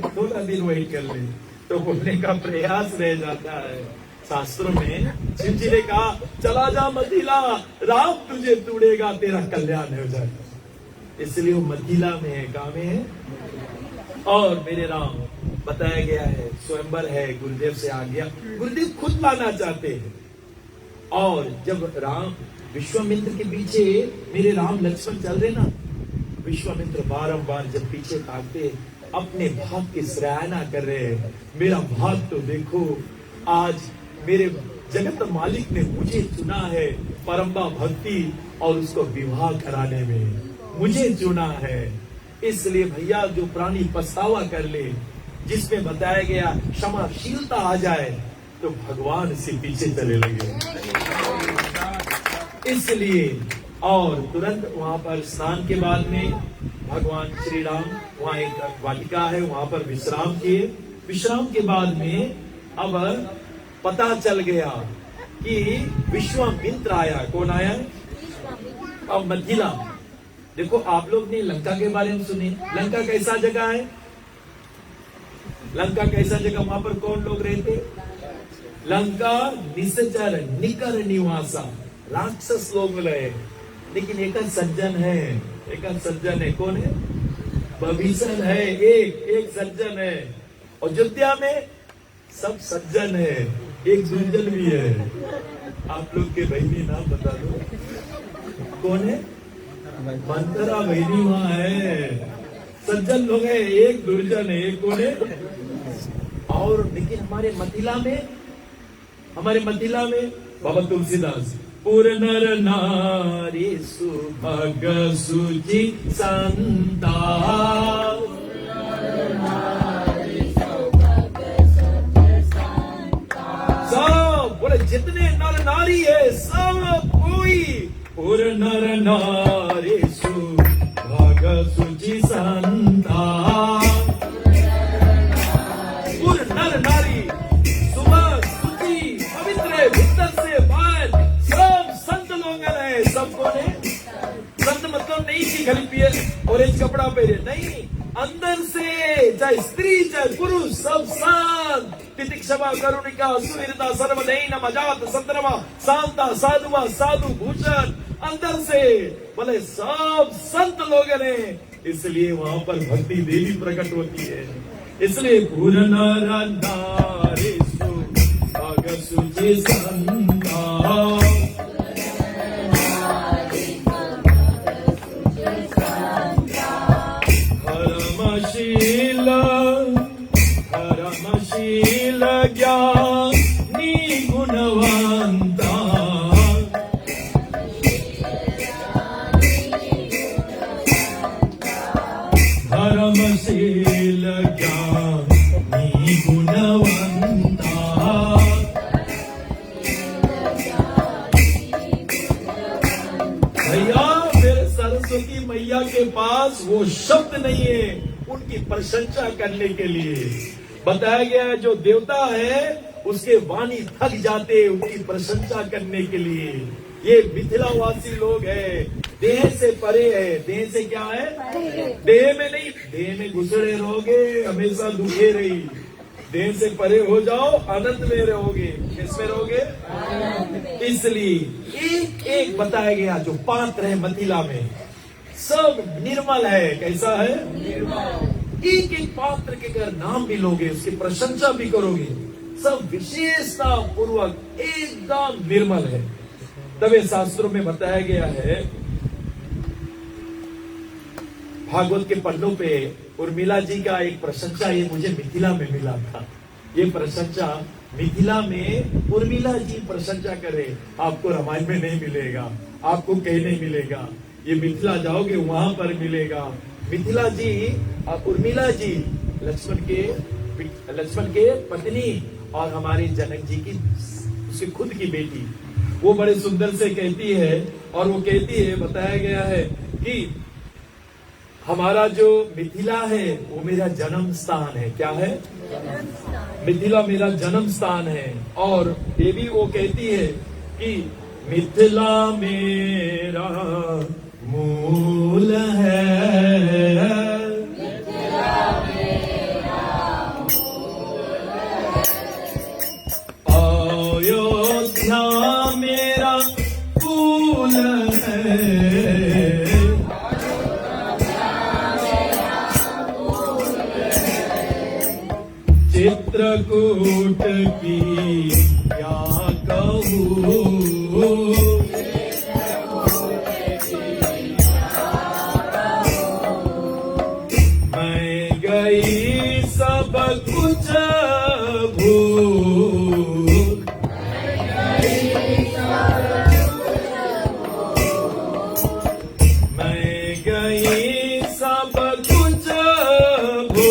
Speaker 1: थोड़ा दिन वेट कर ले, तो बोलने का प्रयास रह जाता है। शास्त्रों में शिव जी ने कहा, चला जा मथिला, राम तुझे तोड़ेगा, तेरा कल्याण हो जाएगा। इसलिए वो मथिला में है, कहाँ में है? और मेरे राम बताया गया है, स्वयंवर है, गुरुदेव से आ गया, गुरुदेव खुद लाना चाहते हैं। और जब राम विश्वामित्र के पीछे मेरे राम लक्ष्मण चल रहे ना, विश्वामित्र बारंबार जब पीछे ताकते, अपने भाग की सराहना कर रहे हैं, मेरा भाग तो देखो, आज मेरे जगत मालिक ने मुझे चुना है परम्बा भक्ति और उसको विवाह कराने में मुझे चुना है। इसलिए भैया, जो प्राणी पछतावा कर ले, जिसमें बताया गया क्षमाशीलता आ जाए, तो भगवान से पीछे चले लगे। इसलिए और तुरंत वहां पर स्नान के बाद में भगवान श्री राम, वहां एक वाटिका है, वहां पर विश्राम किए। विश्राम के बाद में अब पता चल गया कि विश्वामित्र आया। कौन आया? अब मथिला। देखो, आप लोग ने लंका के बारे में सुनी, लंका कैसा जगह है? लंका कैसा जगह? वहां पर कौन लोग रहते? लंका निश्चर निकर निवासा, राक्षस लोग रहे, लेकिन एक सज्जन है, एक सज्जन है। कौन है? विभीषण है, एक सज्जन है। अयोध्या में सब सज्जन है, एक दुर्जन भी है। आप लोग के बहनी नाम बता दो, कौन है? मंथरा बहनी वहां है, सज्जन लोग है, एक दुर्जन है, एक कौन है? और लेकिन हमारे मथिला में बाबा तुलसीदास, पुर नर नारी सुभग सुचि संता, सब बोले जितने नर नारी है सब कोई, पुर नर नारी सुभग सुचि संता, पुर नर नारी सुभग सुचि पवित्र भीतर से बाहर सब संत लोग है। सबको ने संत मतलब नहीं कि खाली पिए ऑरेंज कपड़ा पहने, नहीं, अंदर से चाहे स्त्री चाहे पुरुष सब संत, तितिक्षमा करुणिका सुवीरता सर्वदैनम अजात संतरमा शांता साधुआ साधु भूषण, अंदर से बोले सब संत लोग ने। इसलिए वहां पर भक्ति देवी प्रकट होती है। इसलिए पूर्ण नारी सुभग सुचि संता, धर्मशील ज्ञानी गुणवंता, धर्मशील ज्ञानी गुणवंता। भैया, मेरे सरस्वती मैया के पास वो शब्द नहीं है उनकी प्रशंसा करने के लिए। बताया गया है, जो देवता है उसके वाणी थक जाते उनकी प्रशंसा करने के लिए। ये मिथिलावासी लोग हैं, देह से परे है। देह से क्या है? देह में नहीं, देह में घुसड़े रहोगे हमेशा दुखे रही। देह से परे हो जाओ, आनंद में रहोगे। किसमें रहोगे? इसलिए एक एक बताया गया, जो पात्र है मथिला में सब निर्मल है। कैसा है? निर्मल। एक एक पात्र के अगर नाम भी लोगे, उसकी प्रशंसा भी करोगे, सब विशेषता पूर्वक एकदम निर्मल है। तब शास्त्रों में बताया गया है, भागवत के पन्नों पे उर्मिला जी का एक प्रशंसा, ये मुझे मिथिला में मिला था। ये प्रशंसा मिथिला में उर्मिला जी प्रशंसा करे, आपको रामायण में नहीं मिलेगा, आपको कहीं नहीं मिलेगा। ये मिथिला जाओगे वहां पर मिलेगा। मिथिला जी उर्मिला जी लक्ष्मण के पत्नी और हमारे जनक जी की उसकी खुद की बेटी, वो बड़े सुंदर से कहती है, और वो कहती है, बताया गया है कि हमारा जो मिथिला है वो मेरा जन्म स्थान है। क्या है? मिथिला मेरा जन्म स्थान है। और ये भी वो कहती है कि मिथिला मेरा मूल है, अयोध्या मेरा कुल है, चित्रकूट की क्या कहूँ, मैं गई सब कुछ भूल, मैं गई सब कुछ भूल,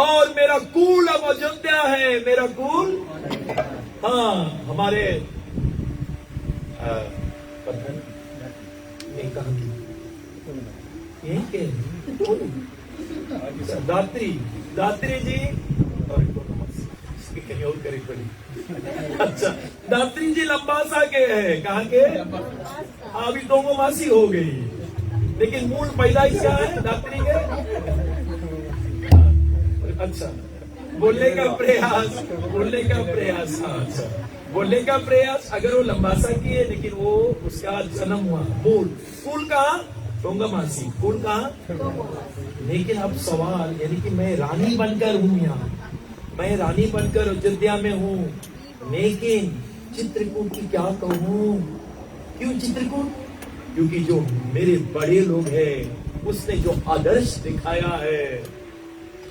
Speaker 1: और मेरा कुल अब अयोध्या है, मेरा कुल। हाँ, हमारे कहा यही के दात्री जी और कहीं और करीब पड़ी। अच्छा, दात्री जी लंबासा के हैं, कहाँ के? अभी दोनों मासी हो गई, लेकिन मूल पैदाइश क्या है दात्री के? अच्छा, बोलने का प्रयास। हाँ, अच्छा, बोलने का प्रयास। अगर वो लंबासा की है, लेकिन वो उसका जन्म हुआ मूल कुल कहाँ? टोंगामासी। कुल कहाँ? लेकिन अब सवाल, यानी कि मैं रानी बनकर हूँ यहाँ, मैं रानी बनकर अयोध्या में हूँ, लेकिन चित्रकूट की क्या कहूँ? क्यों चित्रकूट? क्योंकि जो मेरे बड़े लोग हैं, उसने जो आदर्श दिखाया है,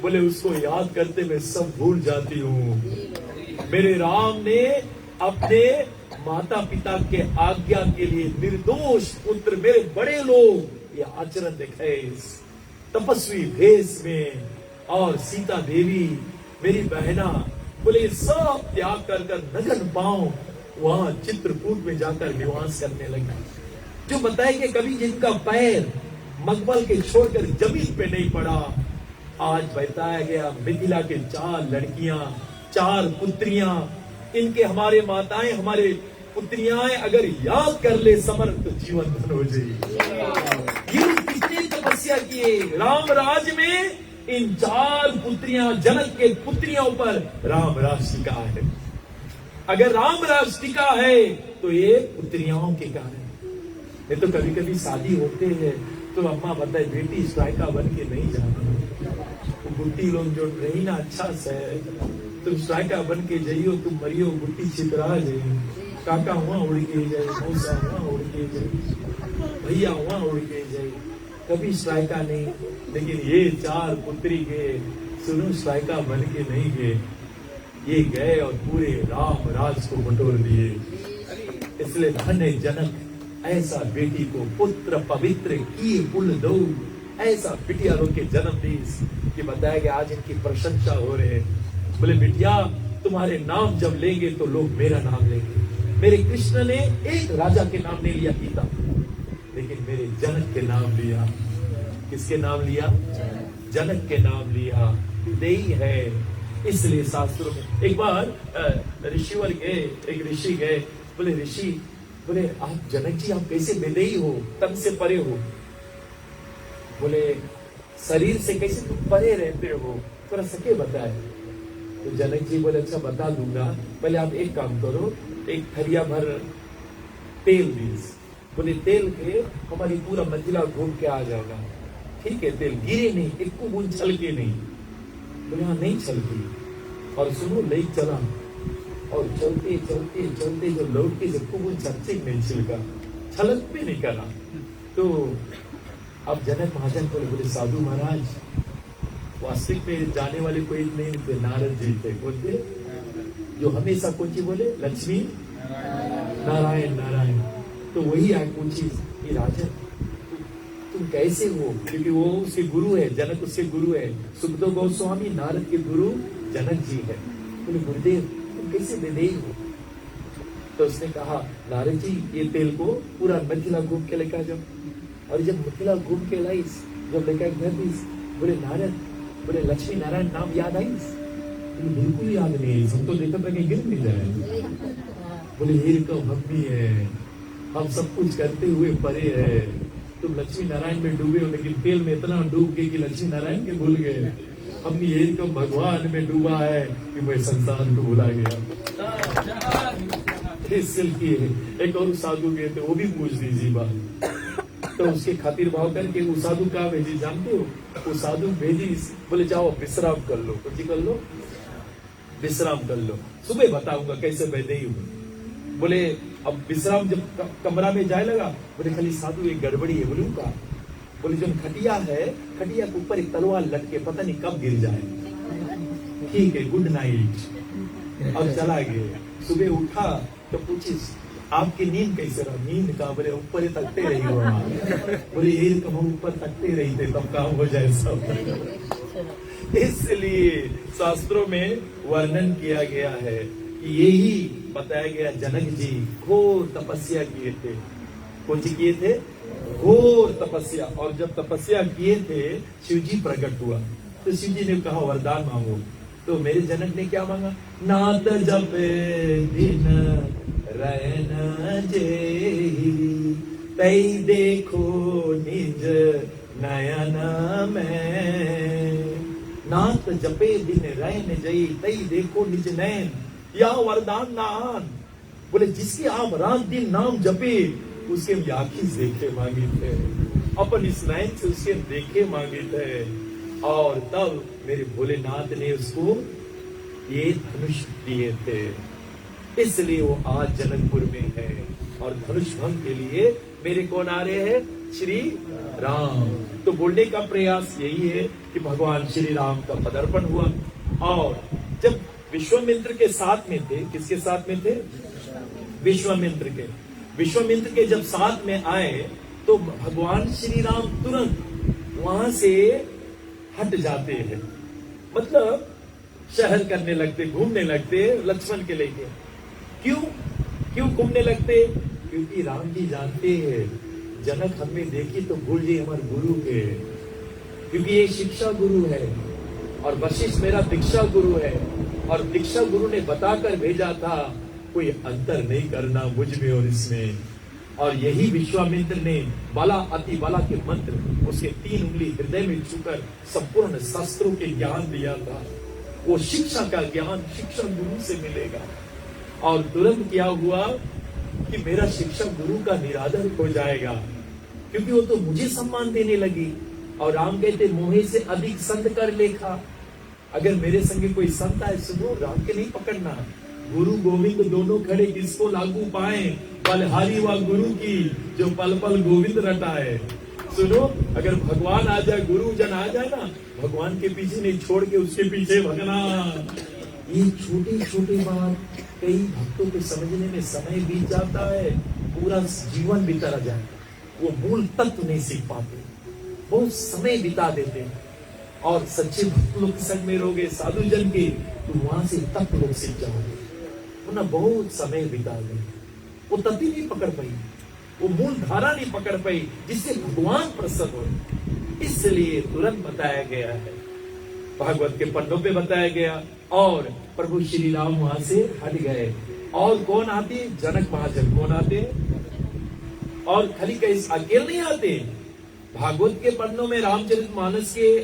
Speaker 1: बोले उसको याद करते मैं सब भूल जाती हूँ। मेरे राम ने अपने माता पिता के आज्ञा के लिए निर्दोष पुत्र, मेरे बड़े लोग ये आचरण दिखाए इस तपस्वी भेष में, और सीता देवी मेरी बहना, बोले सब त्याग कर नगन पांव वहां चित्रकूट में जाकर निवास करने लगी। जो बताए कि कभी जिनका पैर मकबल के छोड़कर जमीन पे नहीं पड़ा, आज बताया गया मिथिला के 4 लड़कियां, 4 पुत्रियां, इनके हमारे माताएं, हमारे पुत्रियां अगर याद कर ले समर तो जीवन धन हो जाए। ये कितनी तपस्या किए राम राज में, इन 4 पुत्रियां, जनक के पुत्रियों पर राम राज टिका है। अगर राम राज टिका है तो ये पुत्रियाओं के कारण। ये तो कभी कभी शादी होते हैं तो अम्मा बताए बेटी स्ट्राइका बन के नहीं जाना, गुट्टी लोग जो रही ना अच्छा से तुम स्ट्राइका बन के जाइयो, तुम मरियो गुट्टी छितरा जाइयो, काका वहां उड़ के जाए, मौसा वहां उड़ के जाए, भैया वहां उड़ के जाए, कभी स्ट्राइका नहीं। लेकिन ये 4 पुत्री के सुनो स्ट्राइका बन के नहीं गए, ये गए और पूरे राम राज को बटोर दिए। इसलिए धन्य जनक ऐसा बेटी को पुत्र पवित्र किए कुल दो, ऐसा बिटिया लोग के जन्म दीस कि बताया गया आज इनकी प्रशंसा हो रहे हैं। बोले बिटिया तुम्हारे नाम जब लेंगे तो लोग मेरा नाम लेंगे। मेरे कृष्ण ने एक राजा के नाम नहीं लिया गीता, लेकिन मेरे जनक के नाम लिया। किसके नाम लिया? जनक के नाम लिया। देई है। इसलिए शास्त्रों में एक बार ऋषिवर गए, एक ऋषि गए, बोले ऋषि, बोले आप जनक जी आप कैसे बेदेई हो, तन से परे हो? बोले शरीर से कैसे तुम परे रहते हो, थोड़ा सके बताए। तो जनक जी बोले अच्छा बता दूंगा, पहले आप एक काम करो, एक थरिया भर तेल दीजिए। बोले तेल के हमारी पूरा मिथिला घूम के आ जाएगा। ठीक है, तेल गिरे नहीं, एक बूंद छलके नहीं। बोले हाँ नहीं छलकी। और सुनो ले चला, और चलते चलते चलते जो लौट के सबको वो चर्चे नहीं छिलका, छलक भी नहीं करा। तो अब जनक महाजन बोले साधु महाराज वास्तविक में जाने वाले कोई नहीं थे, नारद जी थे। बोलते जो हमेशा कौन सी बोले लक्ष्मी नारायण नारायण। तो वही आए पूछी कि राजन तुम कैसे हो, क्योंकि वो उसके गुरु है, जनक उसके गुरु है। सुखदेव गोस्वामी नारद के गुरु जनक जी है। बोले गुरुदेव तुम कैसे बेदेई हो? तो उसने कहा नारद जी ये तेल को पूरा मिथिला घूम के लेकर जाओ। और जब मिथिला घूम के लाइस, जब लेकर घर दीस, बोले नारद, बोले लक्ष्मी नारायण नाम याद आई? बिल्कुल याद नहीं, हम तो लेकर कहीं गिर नहीं जाए। बोले हीर का मम्मी है, हम सब कुछ करते हुए परे है, तुम लक्ष्मी नारायण में डूबे हो, लेकिन तेल में इतना डूब गए कि लक्ष्मी नारायण के भूल गए। हमने ये तो भगवान में डूबा है कि मैं संसार को भुला गया। इसलिए एक और साधु गए थे, वो भी पूछ दीजिए बात। तो उसके खातिर भाव करके वो साधु कहा भेजी जानते हो? वो साधु भेजी, बोले जाओ विश्राम कर लो। कुछ कर लो, विश्राम कर लो, सुबह बताऊंगा कैसे बेदेई हूँ। बोले अब विश्राम जब कमरा में जाए लगा, बोले खाली साधु एक गड़बड़ी है। बोलूं का? बोले जो खटिया है, खटिया के ऊपर एक तलवार लटके, पता नहीं कब गिर जाए। ठीक है गुड नाइट। अब चला गया। सुबह उठा तो पूछी आपकी नींद कैसे रहा? नींद का? बोले ऊपर ही तकते रही हो। बोले यही हम ऊपर तकते रही थे तब काम हो जाए सब। इसलिए शास्त्रों में वर्णन किया गया है कि यही बताया गया जनक जी घोर तपस्या किए थे। कौन सी किए थे? घोर तपस्या। और जब तपस्या किए थे शिव जी प्रकट हुआ, तो शिव जी ने कहा वरदान मांगो। तो मेरे जनक ने क्या मांगा? नाथ जपे दिन रैन जेहि, तई देखो निज नयन में। नाथ जपे दिन रैन जई, तई देखो निज नयन। या वरदान नान। बोले जिसकी आप रात दिन नाम जपे उसके आंखी देखे मांगे थे, अपन इस नयन से उसके देखे मांगे थे। और तब मेरे भोलेनाथ ने उसको ये धनुष दिए थे। इसलिए वो आज जनकपुर में है। और धनुष भंग के लिए मेरे कौन आ रहे हैं? श्री राम। तो बोलने का प्रयास यही है कि भगवान श्री राम का पदार्पण हुआ। और जब विश्वामित्र के साथ में थे, किसके साथ में थे? विश्वामित्र के। विश्वामित्र के जब साथ में आए तो भगवान श्री राम तुरंत वहां से हट जाते हैं, मतलब शहर करने लगते, घूमने लगते लक्ष्मण के लेके। क्यों घूमने लगते? क्योंकि राम जी जानते हैं जनक हमें देखी तो भूल जी हमारे गुरु के, क्योंकि ये शिक्षा गुरु है और वशिष्ठ मेरा दीक्षा गुरु है। और दीक्षा गुरु ने बताकर भेजा था कोई अंतर नहीं करना मुझ में और इसमें। और यही विश्वामित्र ने बाला अति बाला के मंत्र उसके 3 उंगली हृदय में छूकर संपूर्ण शास्त्रों के ज्ञान दिया था। वो शिक्षा का ज्ञान शिक्षा गुरु से मिलेगा। और तुरंत क्या हुआ कि मेरा शिक्षा गुरु का निरादर हो जाएगा, क्योंकि वो तो मुझे सम्मान देने लगी। और राम कहते मोहे से अधिक संत कर लेखा। अगर मेरे संगे कोई संत आए, सुनो राम के नहीं पकड़ना। गुरु गोविंद दोनों खड़े, किसको लागू पाए? बलहारी व गुरु की, जो पल पल गोविंद रटाए। सुनो, अगर भगवान आ जाए, गुरु जन आ जाए ना, भगवान के पीछे नहीं छोड़ के उसके पीछे भगना। ये छोटी छोटी बात कई भक्तों के समझने में समय बीत जाता है, पूरा जीवन बीता जाए, वो मूल तत्व नहीं सीख पाते, बहुत समय बिता देते हैं। और सच्चे भक्त लोग के संग में रहोगे, साधु जन के, तो वहां से तत्व लोग सीख जाओगे, वरना बहुत समय बिता गए, वो तत्व नहीं पकड़ पाई, वो मूल धारा नहीं पकड़ पाई जिससे भगवान प्रसन्न हो। इसलिए तुरंत बताया गया है, भागवत के पन्नों पे बताया गया। और प्रभु श्री राम वहां से हट गए, और कौन आते? जनक महाजन कौन आते? और खाली कैसे अकेले नहीं आते, भागवत के पन्नों में रामचरितमानस के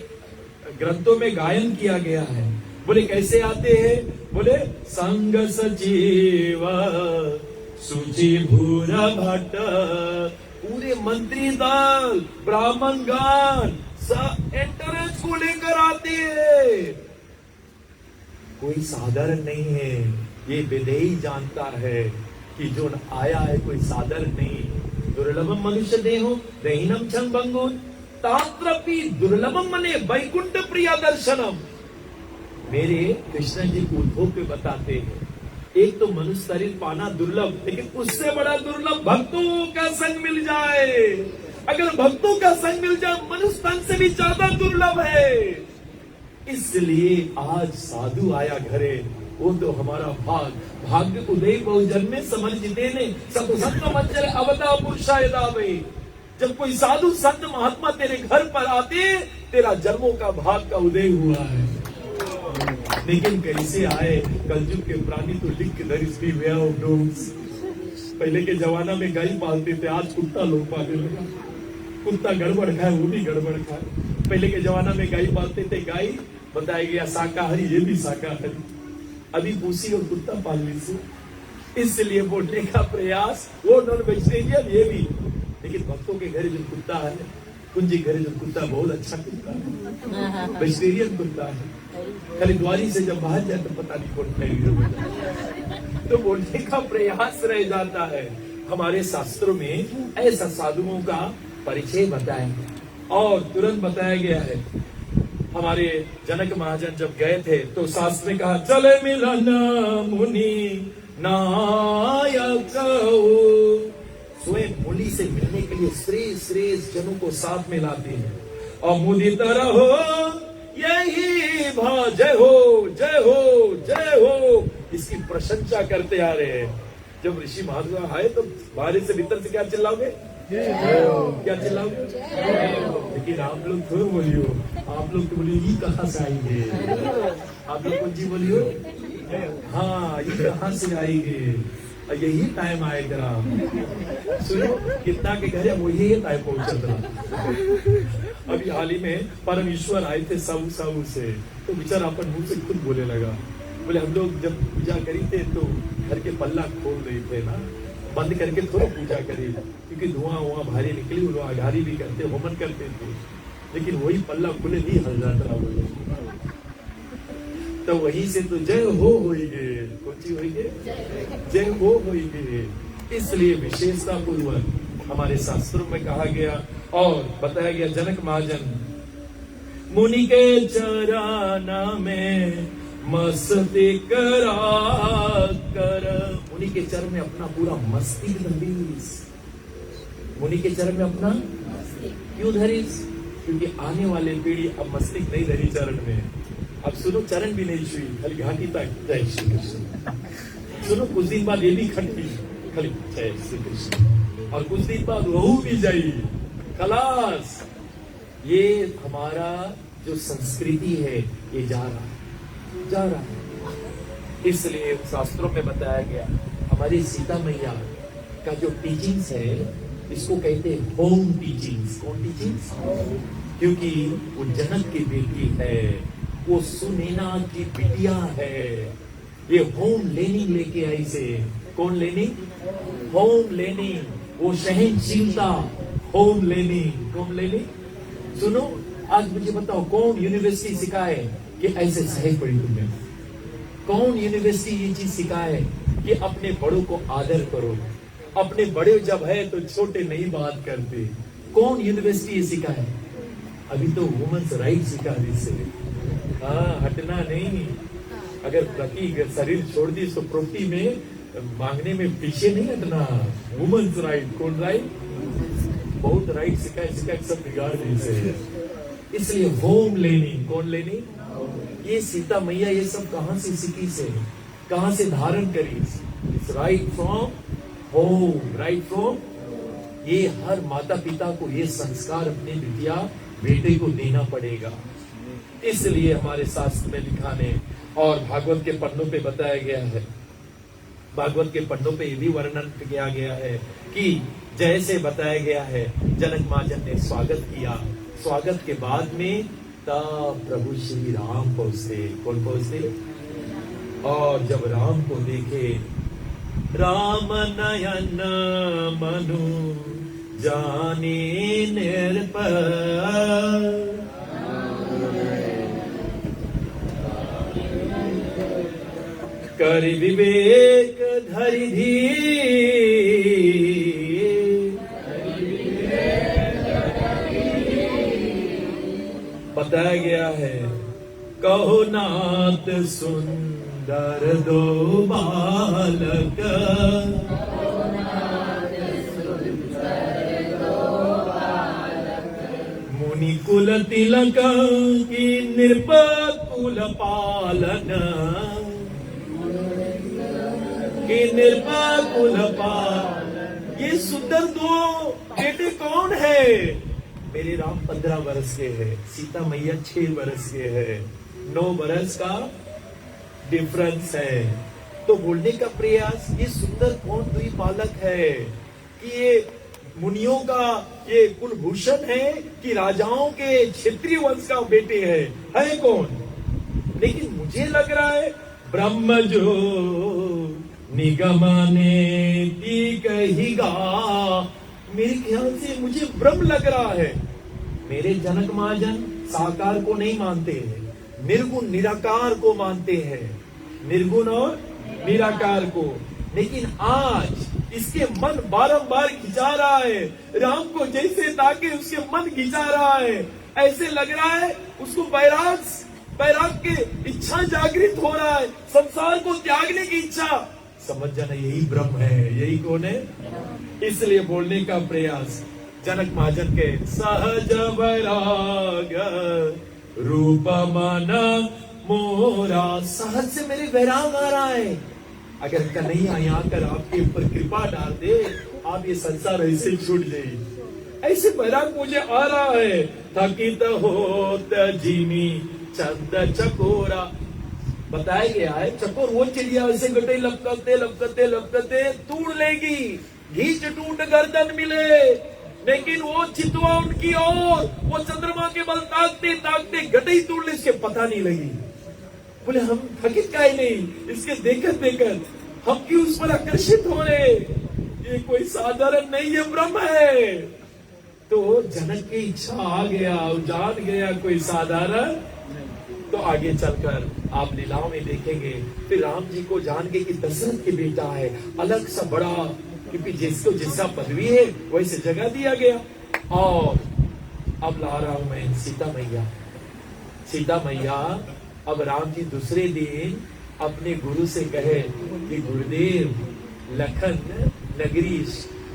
Speaker 1: ग्रंथों में गायन किया गया है। बोले कैसे आते हैं? बोले संग सजीव सुचि भूरा भट्ट, पूरे मंत्री दल ब्राह्मण गण सब एंटरेंस को लेकर आते हैं। कोई साधारण नहीं है, ये विदेही जानता है कि जो आया है कोई साधारण नहीं। दुर्लभम मनुष्य देहो दहीनम छंग भंगुन तात्रपि दुर्लभम मने वैकुंठ प्रिया दर्शनम। मेरे कृष्ण जी उद्धव पे बताते हैं, एक तो मनुष्य शरीर पाना दुर्लभ, लेकिन उससे बड़ा दुर्लभ भक्तों का संग मिल जाए। अगर भक्तों का संग मिल जाए, मनुष्य तन से भी ज्यादा दुर्लभ है। इसलिए आज साधु आया घरे, वो तो हमारा भाग्य उदय बहुजन में समझ देने सब संत मंचल अवता पुरुषाय दावे। जब कोई साधु संत महात्मा तेरे घर पर आते, तेरा जन्मों का भाग का उदय हुआ है। लेकिन कैसे आए? कलयुग के प्राणी तो लिख के दर इसकी पहले के जमाना में गाय पालते थे, आज कुत्ता लोग पालने लगा। कुत्ता गड़बड़ खाए, वो भी गड़बड़ खाए। पहले के जमाना में गाय पालते थे, गाय बताया गया शाकाहारी, ये भी शाकाहारी। अभी भूसी और कुत्ता पालने से, इसलिए बोलने का प्रयास, वो नॉन वेजिटेरियन ये भी। लेकिन भक्तों के घर जो कुत्ता है, कुंजी घर जो कुत्ता बहुत अच्छा कुत्ता है, वेजिटेरियन कुत्ता है। खाली द्वारी से जब बाहर जाए तो पता नहीं कौन फैल, तो बोलने का प्रयास रह जाता है। हमारे शास्त्रों में ऐसा साधुओं का परिचय बताया और तुरंत बताया गया है। हमारे जनक महाजन जब गए थे तो शास्त्र में कहा, चले मिलन मुनि नायक। स्वयं मुनि से मिलने के लिए श्रेष्ठ श्रेष्ठ जनों को साथ में लाते हैं। और मुदित रहो यही भा, जय हो जय हो जय हो, इसकी प्रशंसा करते आ रहे हैं। जब ऋषि महात्मा आए तो बाहर से भीतर से क्या चिल्लाओगे? क्या चिल्लाओगे? लेकिन आप लोग क्यों बोलियो? आप लोग तो बोलियो ये कहाँ से आएंगे? आप लोग कौन जी बोलियो? हाँ, ये कहाँ से आएंगे? यही टाइम आएगा। सुनो, कितना के घर है वो यही टाइम पहुंचता। अभी हाल ही में परमेश्वर आए थे साहू से, तो बेचारा अपन मुंह से खुद बोले लगा, बोले हम लोग जब पूजा करी थे तो घर के पल्ला खोल रहे थे ना, बंद करके थोड़ा पूजा करी, क्योंकि धुआं भारी निकली, वो आघारी भी करते, होमन करते थे। लेकिन वही पल्ला खुले नहीं हल जाता बोले, तो वहीं से तो जय हो होइगे। कौन सी होइगे? जय हो होइगे। इसलिए विशेषता पूर्वक हमारे शास्त्रों में कहा गया और बताया गया, जनक महाजन मुनि के चरण में मस्ती करा कर। मुनि के चरण में अपना पूरा मस्ती धरीस। मुनि के चरण में अपना क्यों धरीस? क्योंकि आने वाले पीढ़ी अब मस्तिष्क नहीं धरी चरण में। अब सुनो, चरण भी नहीं छुई, खाली घाटी तक जय श्री कृष्ण। सुनो, कुछ दिन बाद ये भी खटकी, खाली जय श्री कृष्ण, और कुछ दिन बाद वह भी जाई, खलास। ये हमारा जो संस्कृति है ये जा रहा है। इसलिए शास्त्रों में बताया गया, हमारी सीता मैया का जो टीचिंग्स है, इसको कहते हैं होम टीचिंग्स। कौन टीचिंग्स? क्योंकि वो जनक की बेटी है, वो सुनैना की बिटिया है। ये होम लर्निंग लेके आई से। कौन लर्निंग? Home learning. वो सहनशीलता, होम लर्निंग। होम लर्निंग सुनो,
Speaker 2: आज मुझे बताओ कौन यूनिवर्सिटी सिखाए कि ऐसे सही पड़ी दुनिया? कौन यूनिवर्सिटी ये चीज सिखाए कि अपने बड़ों को आदर करो? अपने बड़े जब है तो छोटे नहीं बात करते। कौन यूनिवर्सिटी ये सिखाए? अभी तो वुमेन्स राइट सिखा दी से। हाँ, हटना नहीं। अगर पति शरीर छोड़ दी तो प्रॉपर्टी में मांगने में पीछे नहीं हटना। वुमेन्स राइट, कौन राइट? बहुत राइट सिखाए सब बिगाड़ दी से। इसलिए होम लेनी, कौन लेनी? ये सीता मैया ये सब कहां से सीखी से, कहां से धारण करी? It's right from home, right from. ये हर माता पिता को ये संस्कार अपने बिटिया बेटे को देना पड़ेगा। इसलिए हमारे शास्त्र में लिखा ने और भागवत के पन्नों पे बताया गया है, भागवत के पन्नों पे ये भी वर्णन किया गया है कि जैसे बताया गया है जनक महाजन ने स्वागत किया, स्वागत के बाद में तब प्रभु श्री राम पहुंचते। कौन पहुंचते? और जब राम को देखे, राम नयन मनु जाने निर्भय, कर विवेक धरि धीर, बताया गया है कहो नाथ सुंदर दो बालक, मुनि कुल तिलक की निर्पकुल पालन, कि निर्पकुल पालन। ये सुंदर दो बेटे कौन है? मेरे राम 15 वर्ष के हैं, सीता मैया 6 वर्ष के हैं, 9 वर्ष का डिफरेंस है। तो बोलने का प्रयास, ये सुंदर कौन दुई बालक है? कि ये मुनियों का ये कुलभूषण है कि राजाओं के क्षत्रिय वंश का बेटे है कौन? लेकिन मुझे लग रहा है ब्रह्म जो निगमने ती कहिगा, मेरे ख्याल से मुझे ब्रह्म लग रहा है। मेरे जनक महाजन साकार को नहीं मानते हैं, निर्गुण निराकार को मानते हैं, निर्गुण और निराकार को। लेकिन आज इसके मन बारंबार खिंचा रहा है, राम को जैसे ताके उसके मन खिंचा रहा है। ऐसे लग रहा है उसको बैराग के इच्छा जागृत हो रहा है, संसार को त्यागने की इच्छा। समझ जाना यही ब्रह्म है, यही कौन है? इसलिए बोलने का प्रयास जनक महाजन के सहज वैराग रूप मन मोरा, सहज से मेरे वैराग आ रहा है। अगर कन्हैया यहाँ कर आपके ऊपर कृपा डाल दे, आप ये संसार ऐसे छूट जाए। ऐसे वैराग मुझे आ रहा है। थकित होत जिमी चंद चकोरा, बताया गया है चकोर वो चिड़िया ऐसे गटे लपकते लपकते लपकते तोड़ लेगी, घींच टूट गर्दन मिले, लेकिन वो चितवा उनकी ओर, वो चंद्रमा के बल ताकते ताकते गटे ही तोड़ ले, इसके पता नहीं लगी। बोले हम थकित काहे नहीं, इसके देखत देखत हम क्यों उस पर आकर्षित हो रहे? ये कोई साधारण नहीं, ये ब्रह्म है। तो जनक की इच्छा आ गया, जान गया कोई साधारण। तो आगे चलकर आप लीलाओं में देखेंगे, फिर राम जी को जान के कि दशरथ के बेटा है, अलग सा बड़ा, क्योंकि जिसको जैसा पदवी है वैसे जगह दिया गया। और अब ला रहा हूं मैं सीता मैया। अब राम जी दूसरे दिन अपने गुरु से कहे कि गुरुदेव लखन नगरी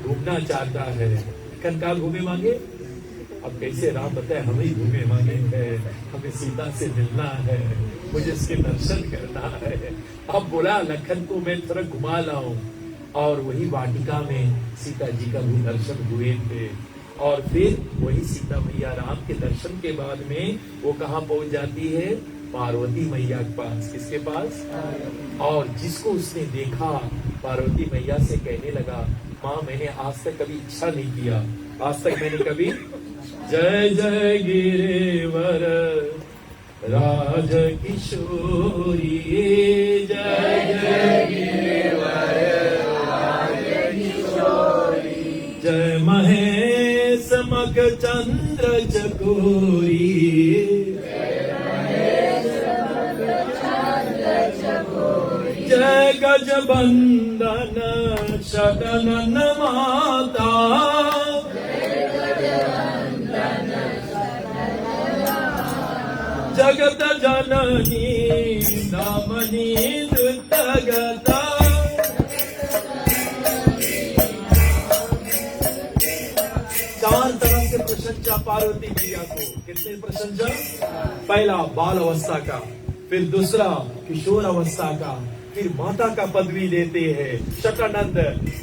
Speaker 2: घूमना चाहता है। लखन कहाँ घूमे मांगे? अब कैसे राम बताए, हमें घूमे मांगे हैं, हमें सीता से मिलना है, मुझे इसके दर्शन करना है। अब बोला लखन को मैं थोड़ा घुमा लाऊं। और वही वाटिका में सीता जी का भी दर्शन हुए थे। और फिर वही सीता मैया राम के दर्शन के बाद में वो कहाँ पहुंच जाती है? पार्वती मैया के पास। किसके पास? और जिसको उसने देखा, पार्वती मैया से कहने लगा, माँ मैंने आज तक कभी इच्छा नहीं किया, आज तक मैंने कभी जय जय गिरिवर राज किशोरी, जय जय गिरिवर राज किशोरी, जय महेश मख चंद्र चकोरी, गज बंदन शतनन माता, जगत जननी दामनी नृत्यगता। चार तरह से प्रशंसा पार्वती मैया को। कितने प्रशंसा? पहला बाल अवस्था का, फिर दूसरा किशोर अवस्था का, फिर माता का पदवी देते हैं। शतानंद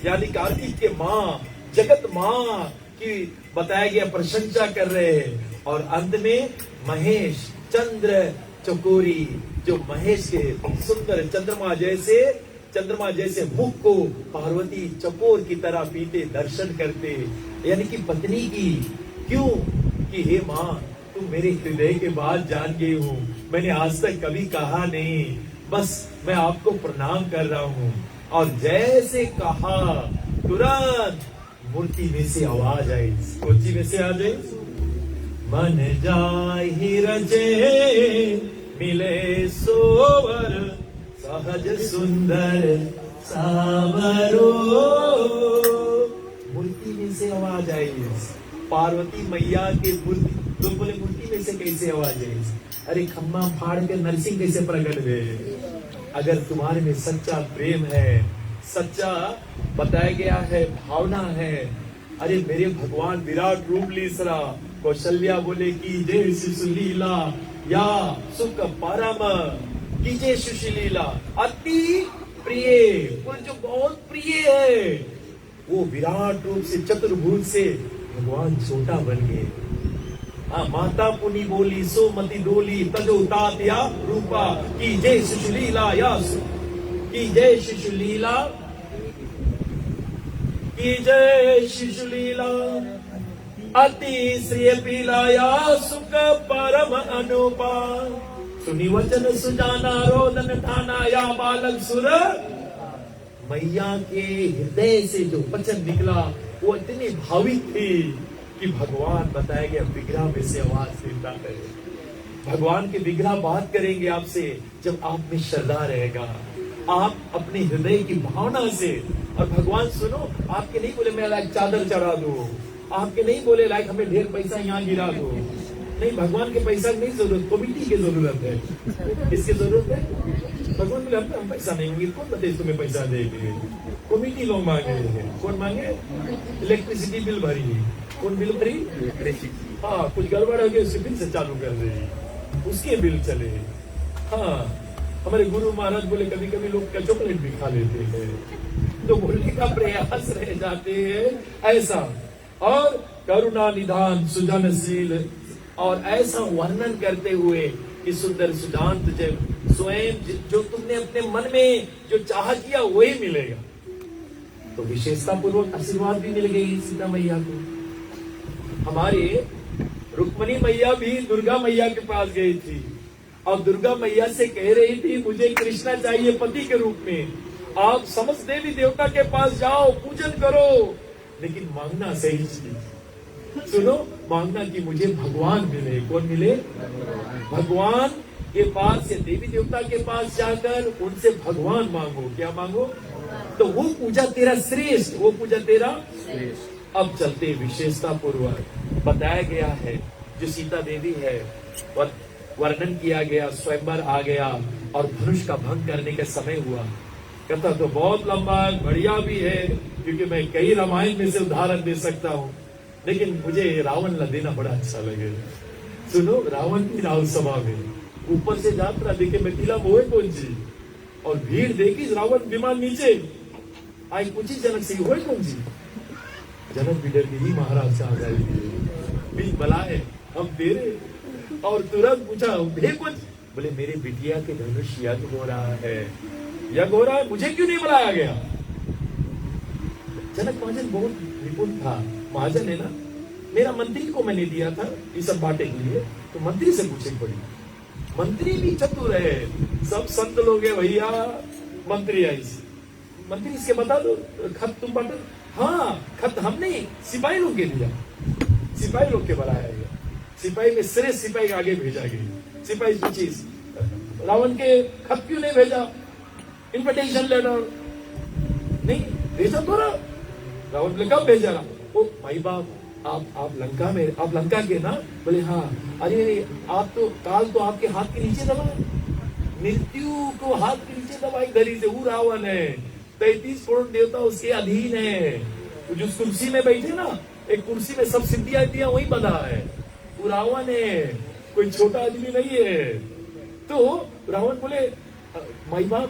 Speaker 2: यानी कार्तिक के माँ, जगत माँ की बताया गया प्रशंसा कर रहे हैं। और अंत में महेश चंद्र चकोरी, जो महेश के सुंदर चंद्रमा जैसे मुख को पार्वती चकोर की तरह पीते दर्शन करते, यानी कि पत्नी की। क्यों? कि हे माँ, तुम मेरे हृदय के बात जान गई हूँ, मैंने आज तक कभी कहा नहीं, बस मैं आपको प्रणाम कर रहा हूँ। और जैसे कहा तुरंत मूर्ति में से आवाज आई। मूर्ति में से आ जाए, मन जाहि रचे मिले सोवर, सहज सुंदर सावरो। मूर्ति में से आवाज आई। पार्वती मैया के मूर्ति, लोग बोले मूर्ति में से कैसे आवाज आई? अरे खम्मा फाड़ के नरसिंह कैसे प्रकट हुए? अगर तुम्हारे में सच्चा प्रेम है, सच्चा बताया गया है भावना है, अरे मेरे भगवान विराट रूप लीसरा। कौशल्या बोले की जय सुशीला या सुख परम, की जय सुशीला अति प्रिय, बोले जो बहुत प्रिय है। वो विराट रूप से चतुर्भुज से भगवान छोटा बन गए। माता पुनी बोली सो मति डोली, तजो तात्या रूपा, की जय सुशीला या की जय सुशीला, की जय शिशुलीला अति श्रेय पीलाया सुख परम अनुपा। सुनी वचन सुजाना रोदन ठाना या बालक सुर। मैया के हृदय से जो वचन निकला वो इतनी भाविक थी कि भगवान बताया गया विग्रह में से आवाज देता है। भगवान के विग्रह बात करेंगे आपसे जब आप में श्रद्धा रहेगा, आप अपने हृदय की भावना से। और भगवान सुनो, आपके नहीं बोले मैं लाइक चादर चढ़ा दो, आपके नहीं बोले लाइक हमें ढेर पैसा यहाँ गिरा दो। नहीं, भगवान के पैसा की नहीं जरूरत, कमिटी की जरूरत है। किसकी जरूरत है? भगवान बोले हम पैसा नहीं होंगे, कौन बताए तुम्हें पैसा देंगे? कमिटी लोग मांगे हैं। कौन मांगे? इलेक्ट्रिसिटी बिल भरी, कौन बिल भरी? हाँ, कुछ गड़बड़ हो गया उसके बिल से चालू कर रहे, उसके बिल चले। हाँ, हमारे गुरु महाराज बोले कभी कभी लोग का चॉकलेट भी खा लेते हैं, तो बोलने का प्रयास रह जाते हैं ऐसा। और करुणा निधान सुजनशील, और ऐसा वर्णन करते हुए कि सुंदर सुजान तुझे स्वयं जो तुमने अपने मन में जो चाह किया वही मिलेगा। तो विशेषता पूर्वक आशीर्वाद भी मिल गई सीता मैया को। हमारे रुक्मणी मैया भी दुर्गा मैया के पास गई थी और दुर्गा मैया से कह रही थी मुझे कृष्णा चाहिए पति के रूप में। आप समस्त देवी देवता के पास जाओ, पूजन करो, लेकिन मांगना सही चीज। सुनो, मांगना कि मुझे भगवान मिले। कौन मिले? भगवान के पास या देवी देवता के पास जाकर उनसे भगवान मांगो। क्या मांगो? तो वो पूजा तेरा श्रेष्ठ, वो पूजा तेरा श्रेष्ठ। अब चलते विशेषता पूर्वक बताया गया है जो सीता देवी है, वर्णन किया गया, स्वयंवर आ गया और धनुष का भंग करने का समय हुआ। कथा तो बहुत लंबा बढ़िया भी है, क्योंकि मैं कई रामायण में से उदाहरण दे सकता हूँ, लेकिन मुझे रावण ला देना बड़ा अच्छा लगे। सुनो, रावण की राव सभा में ऊपर से यात्रा देखे मिथिला मोहे कौन जी, और भीड़ देखी रावण विमान नीचे आई, पूछी जनक से हुए कौन जी? जनक बिडर ही महाराज से बीच बलाए हम तेरे, और तुरंत पूछा भे कौन? बोले मेरे बिटिया के धनुष यज्ञ हो रहा है, यज्ञ हो रहा है, मुझे क्यों नहीं बुलाया गया? जनक महाजन बहुत निपुण था, महाजन है ना, मेरा मंत्री को मैंने दिया था ये सब बांटे के लिए, तो मंत्री से पूछे पड़ी। मंत्री भी चतुर है, सब संत लोग है भैया, मंत्री आई, मंत्री इसके बता दो खत तुम बांटो। हाँ, खत हम नहीं, सिपाही लोग के दिया, सिपाही लोग के बनाया गया, सिपाही में श्रेष्ठ सिपाही के आगे भेजा गया। सिपाही पूछी रावण के खत क्यों नहीं भेजा? इन्विटेशन लेटर नहीं भेजा तो रहा। रावण बोले कब भेजा रहा? ओ भाई बाप आप लंका के ना? बोले हाँ। अरे आप तो काल तो आपके हाथ के नीचे दबाए, मृत्यु को हाथ के नीचे दबाई गली से। वो रावण है, 33 करोड़ देवता उसके अधीन है। वो जो कुर्सी में बैठे ना, एक कुर्सी में सब सिद्धियां दिया वही बंधा है। वो रावण है, कोई छोटा आदमी नहीं है। तो रावण बोले माई बाप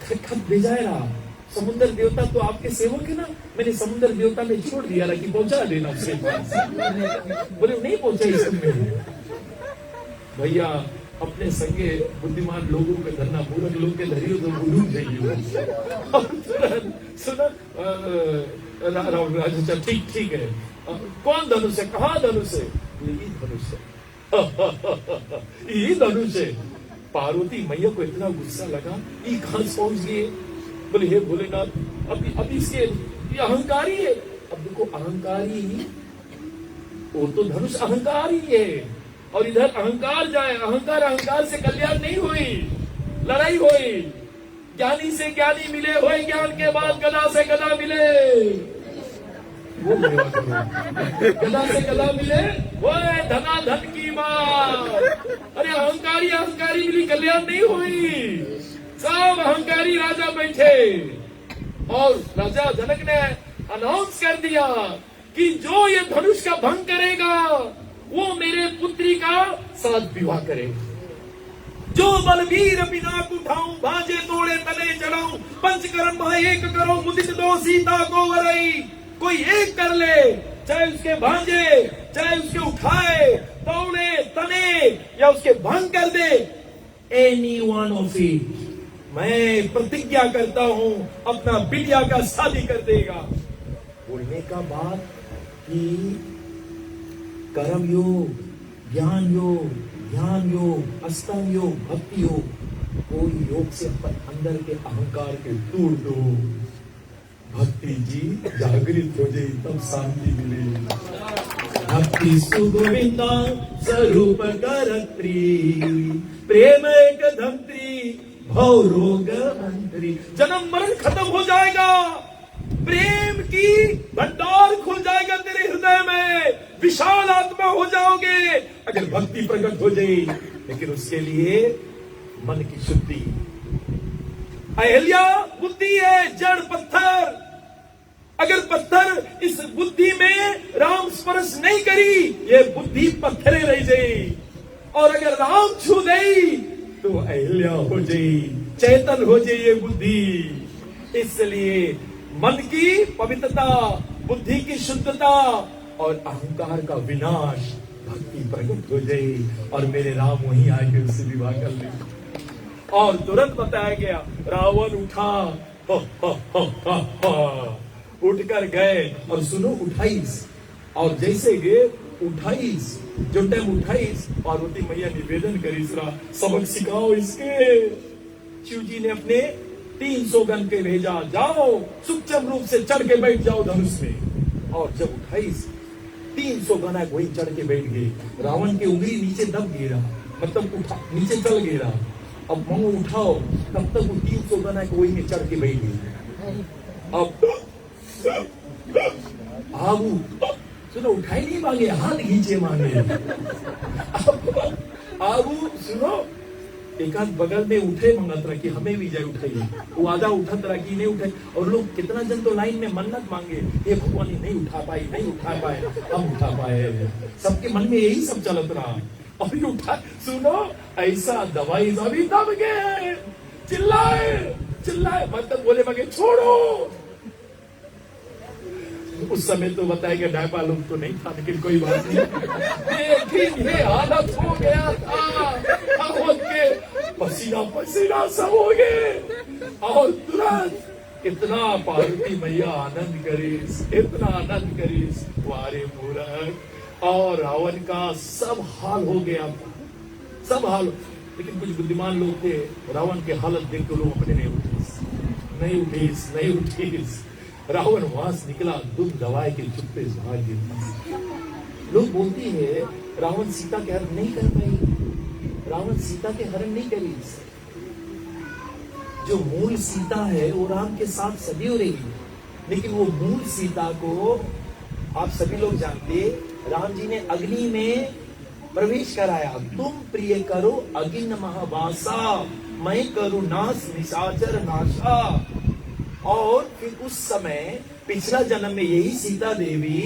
Speaker 2: खत भेजा है रहा, समुद्र देवता तो आपके सेवक है ना, मैंने समुद्र देवता में छोड़ दिया रहा कि पहुंचा देना उसके पास। बोले नहीं पहुंचा इस में। भैया अपने संगे बुद्धिमान लोगों के धरना, मूर्ख लोग के धरियो तो डूब जाइए। सुना रावण राजा, ठीक है, कौन धनुष है? कहाँ धनुष है? यही धनुष है। यही धनुष है। पार्वती मैया को इतना गुस्सा लगा, ये कहां पहुंच गए? बोले हे भोलेनाथ, अभी इसके ये अहंकारी है। अब देखो अहंकारी, वो तो धनुष अहंकारी है, और इधर अहंकार जाए, अहंकार से कल्याण नहीं हुई, लड़ाई हुई। ज्ञानी से ज्ञानी मिले, हुए ज्ञान के बाद गदा से गदा मिले। वो गदा से गदा मिले, वो धना धन की बात। अरे अहंकारी मिली, कल्याण नहीं हुई। सब अहंकारी राजा बैठे, और राजा जनक ने अनाउंस कर दिया कि जो ये धनुष का भंग करेगा वो मेरे पुत्री का साथ विवाह करेगा। जो बलवीर पिनाक उठाऊं, भाजे तोड़े तले चढ़ाऊं, पंचकर्म एक करो, मुदित दो सीता को वरई। कोई एक कर ले, चाहे उसके भांजे, चाहे उसके उठाए, तोड़े तने, या उसके भंग कर दे, एनी वन ऑफ इट, मैं प्रतिज्ञा करता हूं अपना बिटिया का शादी कर देगा। बोलने का बात कि कर्म योग, ज्ञान योग, ध्यान योग, अष्टांग योग, भक्ति योग, कोई योग से अंदर के अहंकार के तोड़ दो। भक्ति जी जागृत हो जाए, तब शांति मिले। भक्ति सुगोविंदा स्वरूप करत्री, प्रेम एक धंत्री, भव रोग मंत्री। जन्म मरण खत्म हो जाएगा, प्रेम की भंडार खुल जाएगा तेरे हृदय में, विशाल आत्मा हो जाओगे अगर भक्ति प्रकट हो जाए। लेकिन उसके लिए मन की शुद्धि। अहिल्या बुद्धि है, जड़ पत्थर। अगर पत्थर इस बुद्धि में राम स्पर्श नहीं करी, ये बुद्धि पत्थरे रह जाई। और अगर राम छू गई तो अहिल्या हो जाई, चेतन हो जाए ये बुद्धि। इसलिए मन की पवित्रता, बुद्धि की शुद्धता और अहंकार का विनाश, भक्ति प्रकट हो जाए और मेरे राम वहीं आके उससे विवाह कर ले। और तुरंत बताया गया, रावण उठा, उठकर गए। और सुनो 28, और जैसे गए 28, जो टाइम 28, पार्वती मैया निवेदन करी, सबक सिखाओ इसके। शिव जी ने अपने 300 गण के भेजा, जाओ सूक्ष्म रूप से चढ़ के बैठ जाओ धनुष में। और जब 28 300 गण वही चढ़ के बैठ गए। रावण की उंगली नीचे दब गिरा, मतलब उठा नीचे चल गिरा। अब मंगो उठाओ, तब तक वो 300 गण वही में चढ़ के बैठ गए। अब आबू सुनो, उठाई नहीं मांगे, हाथ खींचे मांगे। आबू सुनो, एक आध बगल में उठे मंगत रहा कि हमें भी जाए उठाइए। वो आधा उठत रहा कि नहीं उठाई। और लोग कितना जन तो लाइन में मन्नत मांगे, ये भगवान नहीं उठा पाए, नहीं उठा पाए, हम उठा पाए। सबके मन में यही सब चलत रहा। और उठा, सुनो ऐसा दवाई अभी दब गए, चिल्लाए मतलब बोले मगे छोड़ो। उस समय तो बताएगा डायपा लोग तो नहीं था, लेकिन कोई बात नहीं। लेकिन ये हालत हो गया था, के पसीना सब हो गए। और तुरंत इतना पार्वती मैया आनंद करीस, इतना आनंद करीस, वारे मूरख। और रावण का सब हाल हो गया, सब हाल। लेकिन कुछ बुद्धिमान लोग थे, रावण के हालत देख के लोग अपने नहीं उठीस। रावण वहां से निकला, दुम दवाए के चुप्पे से भाग गया। लोग बोलती है रावण सीता के हरण नहीं कर पाई, रावण सीता के हरण नहीं करी। जो मूल सीता है वो राम के साथ सदैव रही, लेकिन वो मूल सीता को आप सभी लोग जानते, राम जी ने अग्नि में प्रवेश कराया। तुम प्रिय करो अग्नि महावासा, मैं करूं नाश निशाचर नाशा। और फिर उस समय पिछला जन्म में यही सीता देवी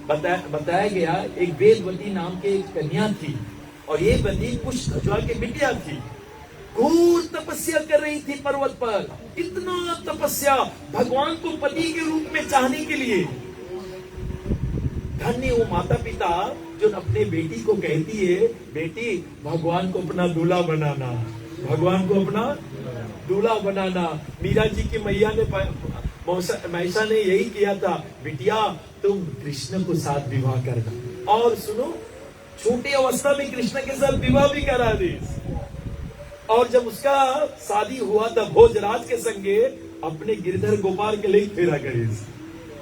Speaker 2: बताया गया एक वेदवती नाम के एक कन्या थी, और ये बंदी कुछ ध्वजा के बिटिया थी। घोर तपस्या कर रही थी पर्वत पर, इतना तपस्या भगवान को पति के रूप में चाहने के लिए। धन्य वो माता पिता जो अपने बेटी को कहती है, बेटी भगवान को अपना दूल्हा बनाना, भगवान को अपना दूल्हा बनाना। मीरा जी की मैया ने महिषा ने यही किया था, बिटिया तुम कृष्ण को साथ विवाह करना। और सुनो, छोटे अवस्था में कृष्ण के साथ विवाह भी करा दी। और जब उसका शादी हुआ तब भोजराज के संगे अपने गिरधर गोपाल के लिए फेरा करी,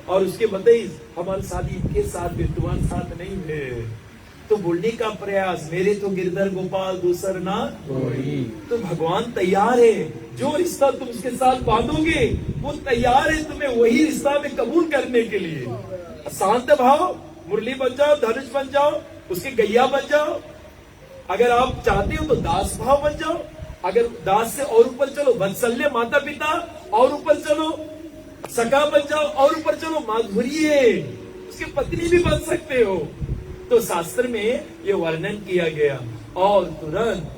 Speaker 2: और उसके बताई हमारी शादी इनके साथ भी, तुम्हारे साथ नहीं है। तो बोलने का प्रयास, मेरे तो गिरधर गोपाल दूसर ना कोई। तो भगवान तैयार है, जो रिश्ता तुम उसके साथ बांधोगे वो तैयार है तुम्हें वही रिश्ता में कबूल करने के लिए। शांत भाव, मुरली बन जाओ, धनुष बन जाओ, उसके गैया बन जाओ। अगर आप चाहते हो तो दास भाव बन जाओ, अगर दास से और ऊपर चलो वत्सल्य माता पिता, और ऊपर चलो सखा बन जाओ, और ऊपर चलो माधुरी उसकी पत्नी भी बन सकते हो। तो शास्त्र में ये वर्णन किया गया। और तुरंत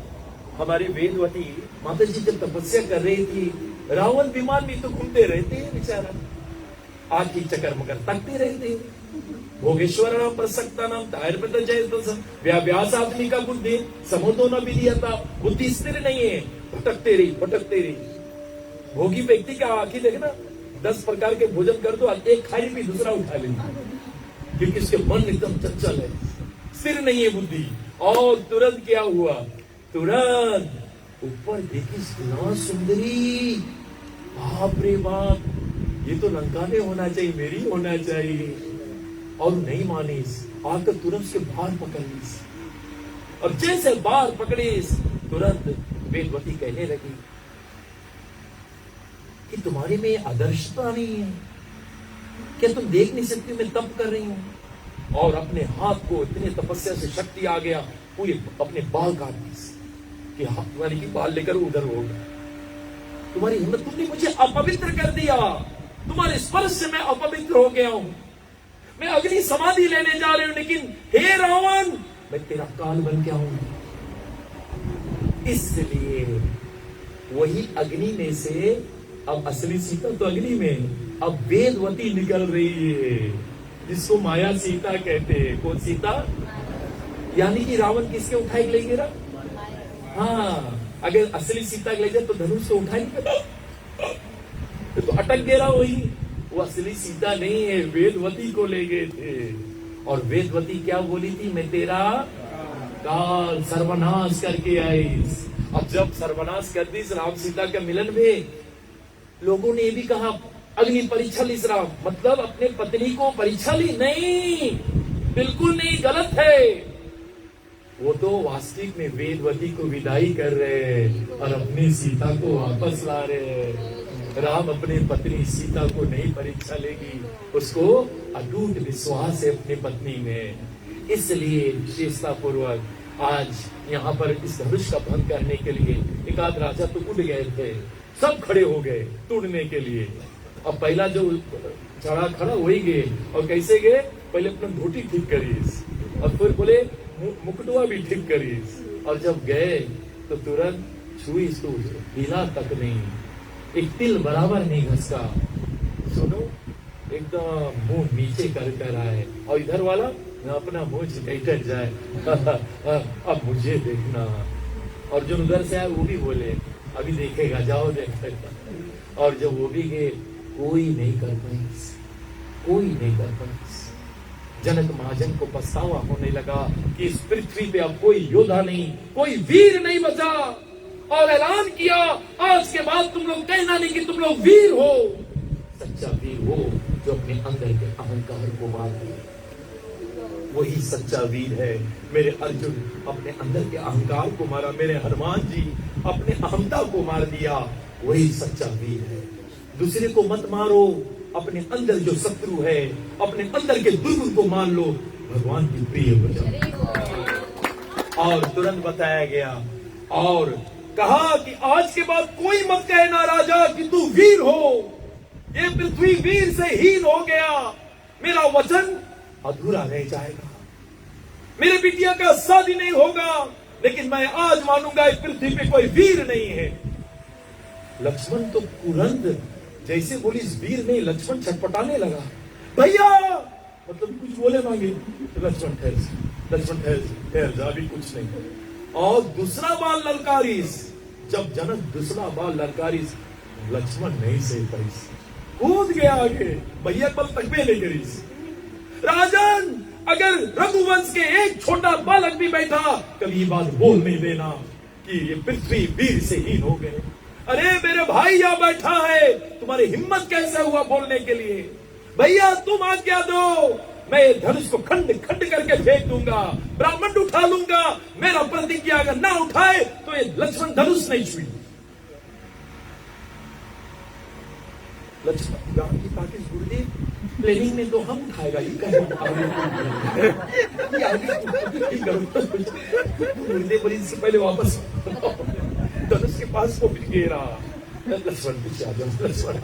Speaker 2: हमारी वेदवती माता जी जब तपस्या कर रही थी, रावण विमान में तो घूमते रहते हैं बेचारा, आग की चक्कर मगर तकते रहते हैं। भोगेश्वर नाम प्रसक्ता नाम तायर पे व्यास आदमी का बुद्धि समोदो न विधियता, बुद्धि स्थिर नहीं है, भटकते रही। भोगी व्यक्ति का आंखें देखना, 10 प्रकार के भोजन कर दो, एक खाई भी दूसरा उठा लेंगे, क्योंकि उसके मन एकदम चंचल है, स्थिर नहीं है बुद्धि। और तुरंत क्या हुआ, तुरंत ऊपर देखी इतना सुंदरी, बाप रे बाप, ये तो लंका में होना चाहिए, मेरी होना चाहिए। और नहीं मानी, आकर तुरंत उसके बाल पकड़ ली, और जैसे बाल पकड़े तुरंत वेदवती कहने लगी कि तुम्हारे में आदर्शता नहीं है क्या, तुम देख नहीं सकती मैं तप कर रही हूं। और अपने हाथ को इतने तपस्या से शक्ति आ गया, पूरे अपने बाल काट दी कि हाथ वाली की बाल लेकर उधर हो गया। तुम्हारी हिम्मत, तुमने मुझे अपवित्र कर दिया, तुम्हारे स्पर्श से मैं अपवित्र हो गया हूं, मैं अग्नि समाधि लेने जा रही हूं, लेकिन हे रावण मैं तेरा काल बन के आऊंगा। इसलिए वही अग्नि में से अब असली सीता तो अग्नि में, अब वेदवती निकल रही है, जिसको माया सीता कहते हैं। कौन सीता? यानी कि रावण किसके उठाए ले गिरा? हाँ, अगर असली सीता ले जाए तो धनुष से उठाई तो अटक गिरा वही। वो असली सीता नहीं है, वेदवती को ले गए थे। और वेदवती क्या बोली थी, मैं तेरा काल सर्वनाश करके आई। अब जब सर्वनाश कर दी राम सीता के मिलन में, लोगों ने ये भी कहा अग्नि परीक्षा ली राम, मतलब अपने पत्नी को परीक्षा ली? नहीं, बिल्कुल नहीं, गलत है। वो तो वास्तविक में वेदवती को विदाई कर रहे हैं और अपनी सीता को वापस ला रहे हैं। राम अपनी पत्नी सीता को नहीं परीक्षा लेगी, उसको अटूट विश्वास है अपनी पत्नी में। इसलिए विशेषता पूर्वक आज यहाँ पर इस धनुष का भंग करने के लिए एक आध राजा तो उठ गए थे, सब खड़े हो गए तोड़ने के लिए। अब पहला जो चढ़ा खड़ा वही गए, और कैसे गए, पहले अपना धोती ठीक करीस, और फिर बोले मुकुटवा भी ठीक करीस। और जब गए तो तुरंत छुई, तो हिला तक नहीं, एक तिल बराबर नहीं घसका। सुनो, एकदम मुंह नीचे कर आए, और इधर वाला अपना मुंह बैठ जाए अब मुझे देखना। और जो उधर से आए वो भी बोले अभी देखेगा, जाओ देखेगा। और जब वो भी गए, कोई नहीं कर पाई, कोई नहीं कर पाई। जनक महाजन को पछतावा होने लगा कि इस पृथ्वी पे अब कोई योद्धा नहीं, कोई वीर नहीं बचा। और ऐलान किया, आज के बाद तुम लोग कहना नहीं कि तुम लोग वीर हो। सच्चा वीर वो जो अपने अंदर के अहंकार को मार दे, वही सच्चा वीर है। मेरे अर्जुन अपने अंदर के अहंकार को मारा, मेरे हनुमान जी अपने अहमता को मार दिया। वही सच्चा वीर है। दूसरे को मत मारो, अपने अंदर जो शत्रु है, अपने अंदर के दुर्गुण को मान लो, भगवान की प्रिय हो जाओ। और तुरंत बताया गया और कहा कि आज के बाद कोई मत कहना राजा कि तू वीर हो, ये पृथ्वी वीर से हीन हो गया, मेरा वचन अधूरा रह जाएगा, मेरे बिटिया का शादी नहीं होगा, लेकिन मैं आज मानूंगा इस पृथ्वी पे कोई वीर नहीं है। लक्ष्मण तो तुरंत जैसे बोली वीर नहीं, लक्ष्मण छटपटाने लगा, भैया मतलब कुछ बोले मांगे तो लक्ष्मण ठहर जा, अभी कुछ नहीं। और दूसरा बाल ललकारिस, जब जनक दूसरा बाल ललकारिस, लक्ष्मण नहीं सही पाइस, कूद गया आगे, भैया बल तक भी नहीं करीस। राजन, अगर रघुवंश के एक छोटा बालक भी बैठा, कभी ये बात बोल नहीं देना कि ये पृथ्वी वीर से हीन हो गए। अरे मेरे भाई यहां बैठा है, तुम्हारी हिम्मत कैसे हुआ बोलने के लिए? भैया तुम आज्ञा दो, मैं धनुष को खंड खंड करके फेंक दूंगा, ब्राह्मण उठा लूंगा, मेरा प्रतिज्ञा अगर ना उठाए तो ये लक्ष्मण धनुष नहीं छुई। लक्ष्मण गांव की ताकि गुरुदेव प्लेनिंग में तो हम उठाएगा, ये गुरुदेव बड़ी से पहले वापस धनुष के पास को फिर घेरा, लक्ष्मण पीछे आ जाओ, लक्ष्मण।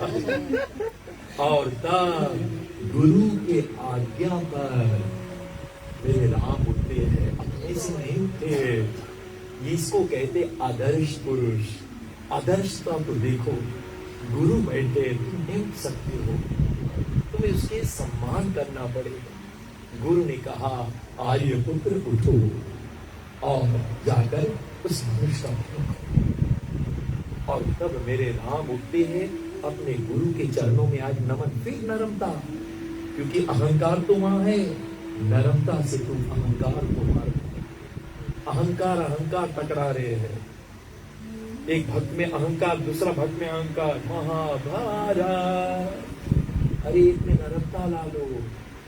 Speaker 2: और तब गुरु के आज्ञा पर मेरे राम उठते हैं, अपने से नहीं उठते। इसको कहते आदर्श पुरुष। आदर्शता तो देखो, गुरु बैठे, तुम नहीं उठ सकते हो, तुम्हें उसके सम्मान करना पड़ेगा। गुरु ने कहा आर्य पुत्र उठो और जाकर उस मनुष्य का, और तब मेरे राम उठते हैं अपने गुरु के चरणों में। आज नमन, फिर नरमता, क्योंकि अहंकार तो वहां है, नरमता से तुम अहंकार को मार। अहंकार टकरा रहे हैं, एक भक्त में अहंकार, दूसरा भक्त में अहंकार। महाभारत, अरे एक में नरमता ला लो।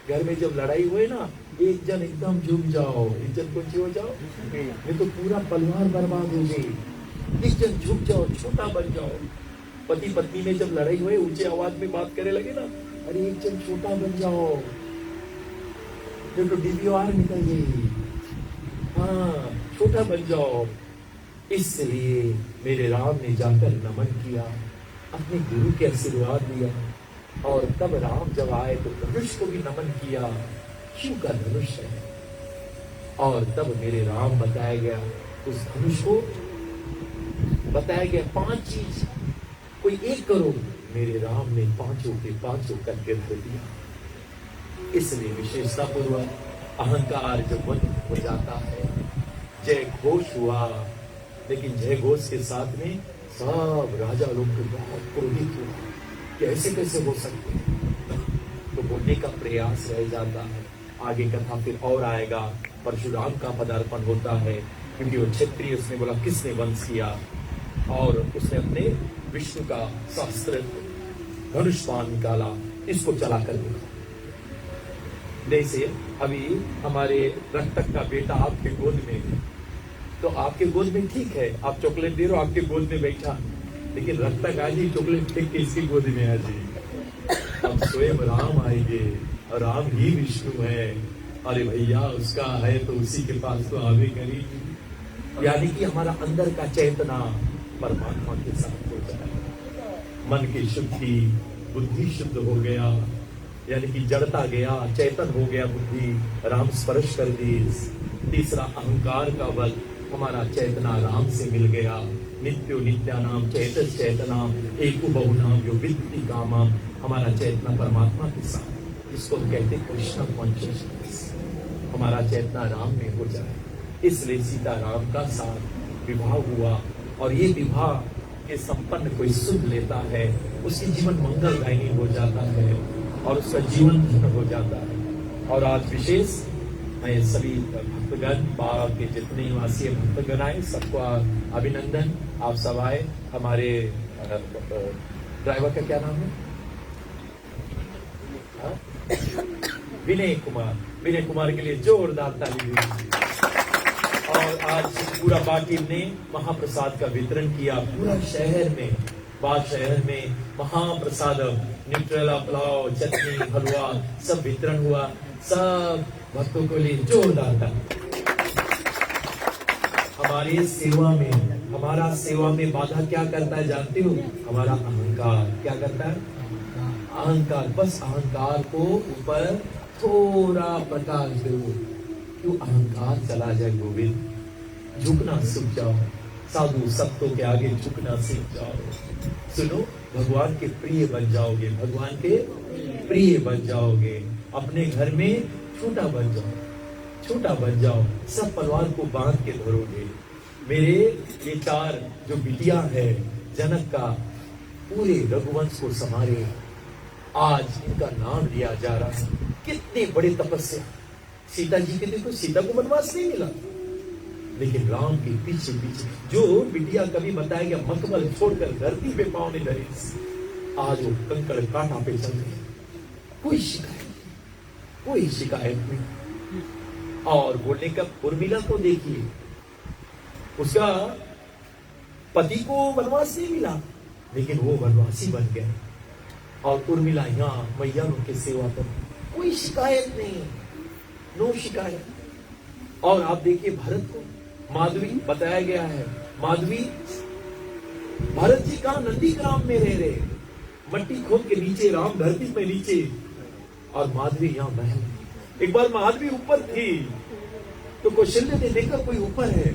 Speaker 2: घर में जब लड़ाई हुए ना, एक जन एकदम झुक जाओ, एक जन कुछ हो जाओ, नहीं तो पूरा परिवार बर्बाद हो गई। एक जन झुक जाओ, छोटा बन जाओ। पति पत्नी में जब लड़ाई हुए, ऊंचे आवाज में बात करने लगे ना, अरे एक जन छोटा बन जाओ, तो डीवीआर निकल गई। हाँ, छोटा बन जाओ। इसलिए मेरे राम ने जाकर नमन किया, अपने गुरु के आशीर्वाद दिया, और तब राम जब आए तो धनुष को भी नमन किया, शिव का धनुष है। और तब मेरे राम बताया गया, उस धनुष को बताया गया 5 चीज, कोई एक करो, मेरे राम ने पांचों के पांचों करके रख दिया। इसलिए विशेषता पूर्वक अहंकार जब बंद हो जाता है, जय घोष हुआ, लेकिन जय घोष के साथ में सब राजा लोग बहुत क्रोधित हुआ, कैसे कैसे हो सकते हैं, तो बोलने का प्रयास रह जाता है। आगे कथा फिर और आएगा, परशुराम का पदार्पण होता है, क्योंकि वो क्षत्रिय, उसने बोला किसने वंश किया, और उसने अपने विष्णु का शास्त्र धनुष बाण निकाला, इसको चलाकर देखा। जैसे अभी हमारे रक्तक का बेटा आपके गोद में है, तो आपके गोद में ठीक है, आप चॉकलेट दे रहे हो, आपके गोद में बैठा, लेकिन रक्तक आज ही चॉकलेट फेंक के इसकी गोद में आ जाए। अब स्वयं राम आएंगे, और राम ही विष्णु है। अरे भैया, उसका है तो उसी के पास तो आवे करेगी। यानी कि हमारा अंदर का चेतना परमात्मा के साथ हो जाए, मन की शुद्धि, बुद्धि शुद्ध हो गया, यानी कि जड़ता गया, चेतन हो गया बुद्धि, राम स्पर्श कर दी। तीसरा अहंकार का बल, हमारा चेतना राम से मिल गया। नित्यो नित्यानाम चैतस चैतनाम एको बहुनाम जो विद्धि कामाम, हमारा चेतना परमात्मा के साथ, इसको कहते कृष्ण कॉन्शियसनेस, हमारा चेतना राम में हो जाए। इसलिए सीता राम का साथ विवाह हुआ, और ये विवाह के संपन्न कोई सुख लेता है, उसकी जीवन मंगलदायी हो जाता है, और उसका जीवन धन्य हो जाता है। और आज विशेष मैं सभी भक्तगण, बाग के जितने निवासी भक्तगण आए, सबको अभिनंदन। आप सब आए। हमारे ड्राइवर का क्या नाम है? विनय कुमार। विनय कुमार के लिए जोरदार ताली दीजिए। और आज पूरा बाग टीम ने महाप्रसाद का वितरण किया पूरा शहर में। बाद शहर में महाप्रसादम, न्यूट्रेला, पुलाव, चटनी, हलवा सब वितरण हुआ। सब भक्तों को लिए जोरदार था। हमारी सेवा में, हमारा सेवा में बाधा क्या करता है जानते हो? हमारा अहंकार। क्या करता है? अहंकार। बस अहंकार को ऊपर थोड़ा प्रकाश दो, क्यों अहंकार चला जाए। गोविंद झुकना सीख जाओ, साधु संतों के आगे झुकना सीख जाओ। सुनो, भगवान के प्रिय बन जाओगे, भगवान के प्रिय बन जाओगे। अपने घर में छोटा बन जाओ, छोटा बन जाओ, सब परिवार को बांध के धरोगे। मेरे ये 4 जो बिटिया है जनक का, पूरे रघुवंश को संभाले। आज इनका नाम लिया जा रहा है। कितने बड़े तपस्या। सीता जी के देखो, सीता को वनवास नहीं मिला, लेकिन राम के पीछे पीछे जो बिटिया कभी बताया गया मखमल छोड़कर धरती पे पांव नहीं धरे, आज वो कंकड़ कांटा पे चल रहे। कोई शिकायत, कोई शिकायत नहीं। और बोलने का उर्मिला को देखिए, उसका पति को वनवास नहीं मिला, लेकिन वो वनवासी बन गए। और उर्मिला यहाँ मैया उनके सेवा पर, कोई शिकायत नहीं, नो शिकायत। और आप देखिए भरत को, माधवी बताया गया है, माधवी भरत जी कहा नंदी ग्राम में रह रहे, मट्टी खोद के नीचे, राम धरती पे नीचे, और माधवी यहाँ महल। एक बार माधवी ऊपर थी तो कौशल्य ने देखा कोई ऊपर है,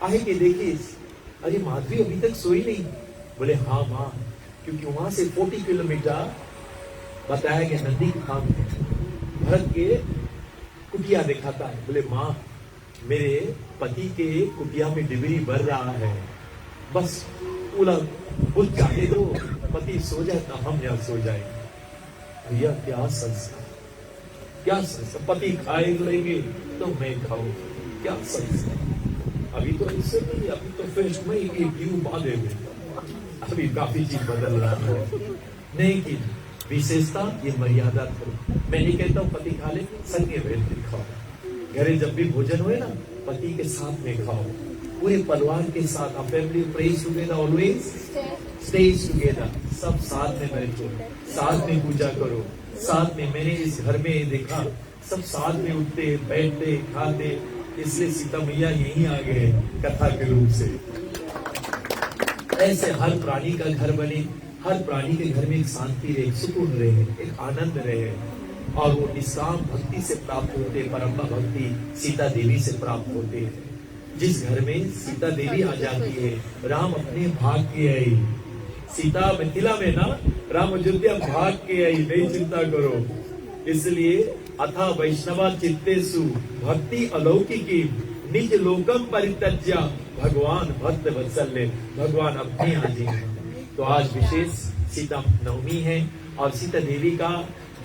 Speaker 2: आए के देखिए, अरे माधवी अभी तक सोई नहीं। बोले हाँ माँ, क्योंकि वहां से 40 किलोमीटर बताया गया नंदी ग्राम भरत के कुटिया दिखाता है। बोले माँ, मेरे पति के कुटिया में डिबरी भर रहा है, बस पूरा बुझ जाने दो, पति सो जाए तो हम यहाँ सो जाएंगे। भैया क्या संस्कार, क्या संस्कार। पति खाए लेंगे तो मैं खाऊं, क्या संस्कार। अभी तो इससे नहीं, अभी तो फेस्ट में एक व्यू बांधे हुए, अभी काफी चीज बदल रहा है। नहीं कि विशेषता ये मर्यादा करो। मैं नहीं कहता हूँ पति खा ले, संग बैठ कर खाओ। घरे जब भी भोजन हुए ना, पति के साथ में खाओ, पूरे परिवार के साथ। A family prays together, always stays together। सब साथ में बैठो, साथ में पूजा करो, साथ में। मैंने इस घर में देखा सब साथ में उठते बैठते खाते, इसलिए सीता मैया यहीं आ गए कथा के रूप से। ऐसे हर प्राणी का घर बने, हर प्राणी के घर में एक शांति रहे, एक सुकून रहे, एक आनंद रहे, और वो निष्काम भक्ति से प्राप्त होते। परम भक्ति सीता देवी से प्राप्त होते हैं। जिस घर में सीता देवी आ जाती है, राम अपने भाग के आई। सीता मिथिला में ना, राम अयोध्या भाग के आई, नहीं चिंता करो। इसलिए अथा वैष्णवा चित्तेषु भक्ति अलौकिकी निज लोकम परित्यज्य भगवान भक्त वत्सल्य। भगवान अपने आजी हैं। तो आज विशेष सीता नवमी है और सीता देवी का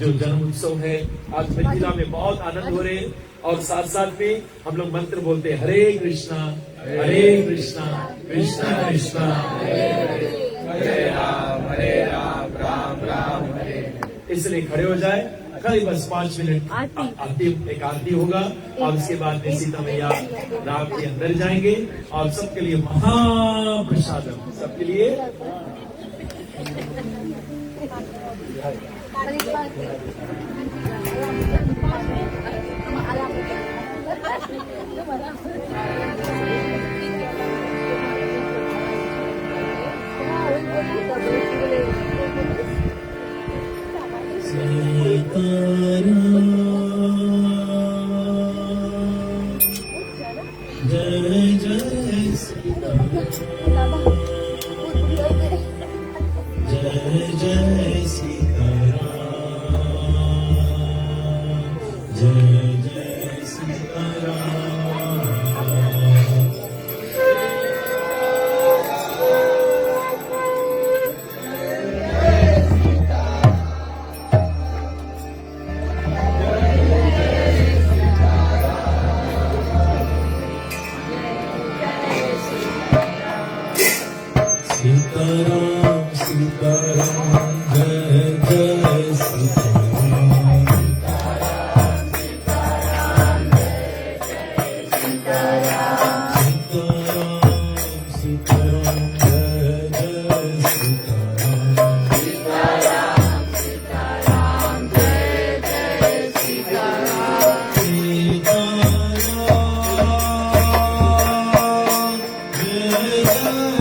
Speaker 2: जो जन्म उत्सव है, आज मिथिला में बहुत आनंद हो रहे। और साथ साथ में हम लोग मंत्र बोलते हैं, हरे कृष्णा कृष्णा कृष्णा हरे राम राम राम हरे। इसलिए खड़े हो जाए, खाली बस 5 मिनट आरती, एक आरती होगा, और उसके बाद में सीता मैया राम के अंदर जाएंगे। और सबके लिए महाप्रसादम, सबके लिए जय जय सीताराम, जय जय सीताराम, जय जय सीताराम। सीताराम सीताराम जय जय सीताराम, सीताराम सीताराम जय जय सीताराम।
Speaker 1: जय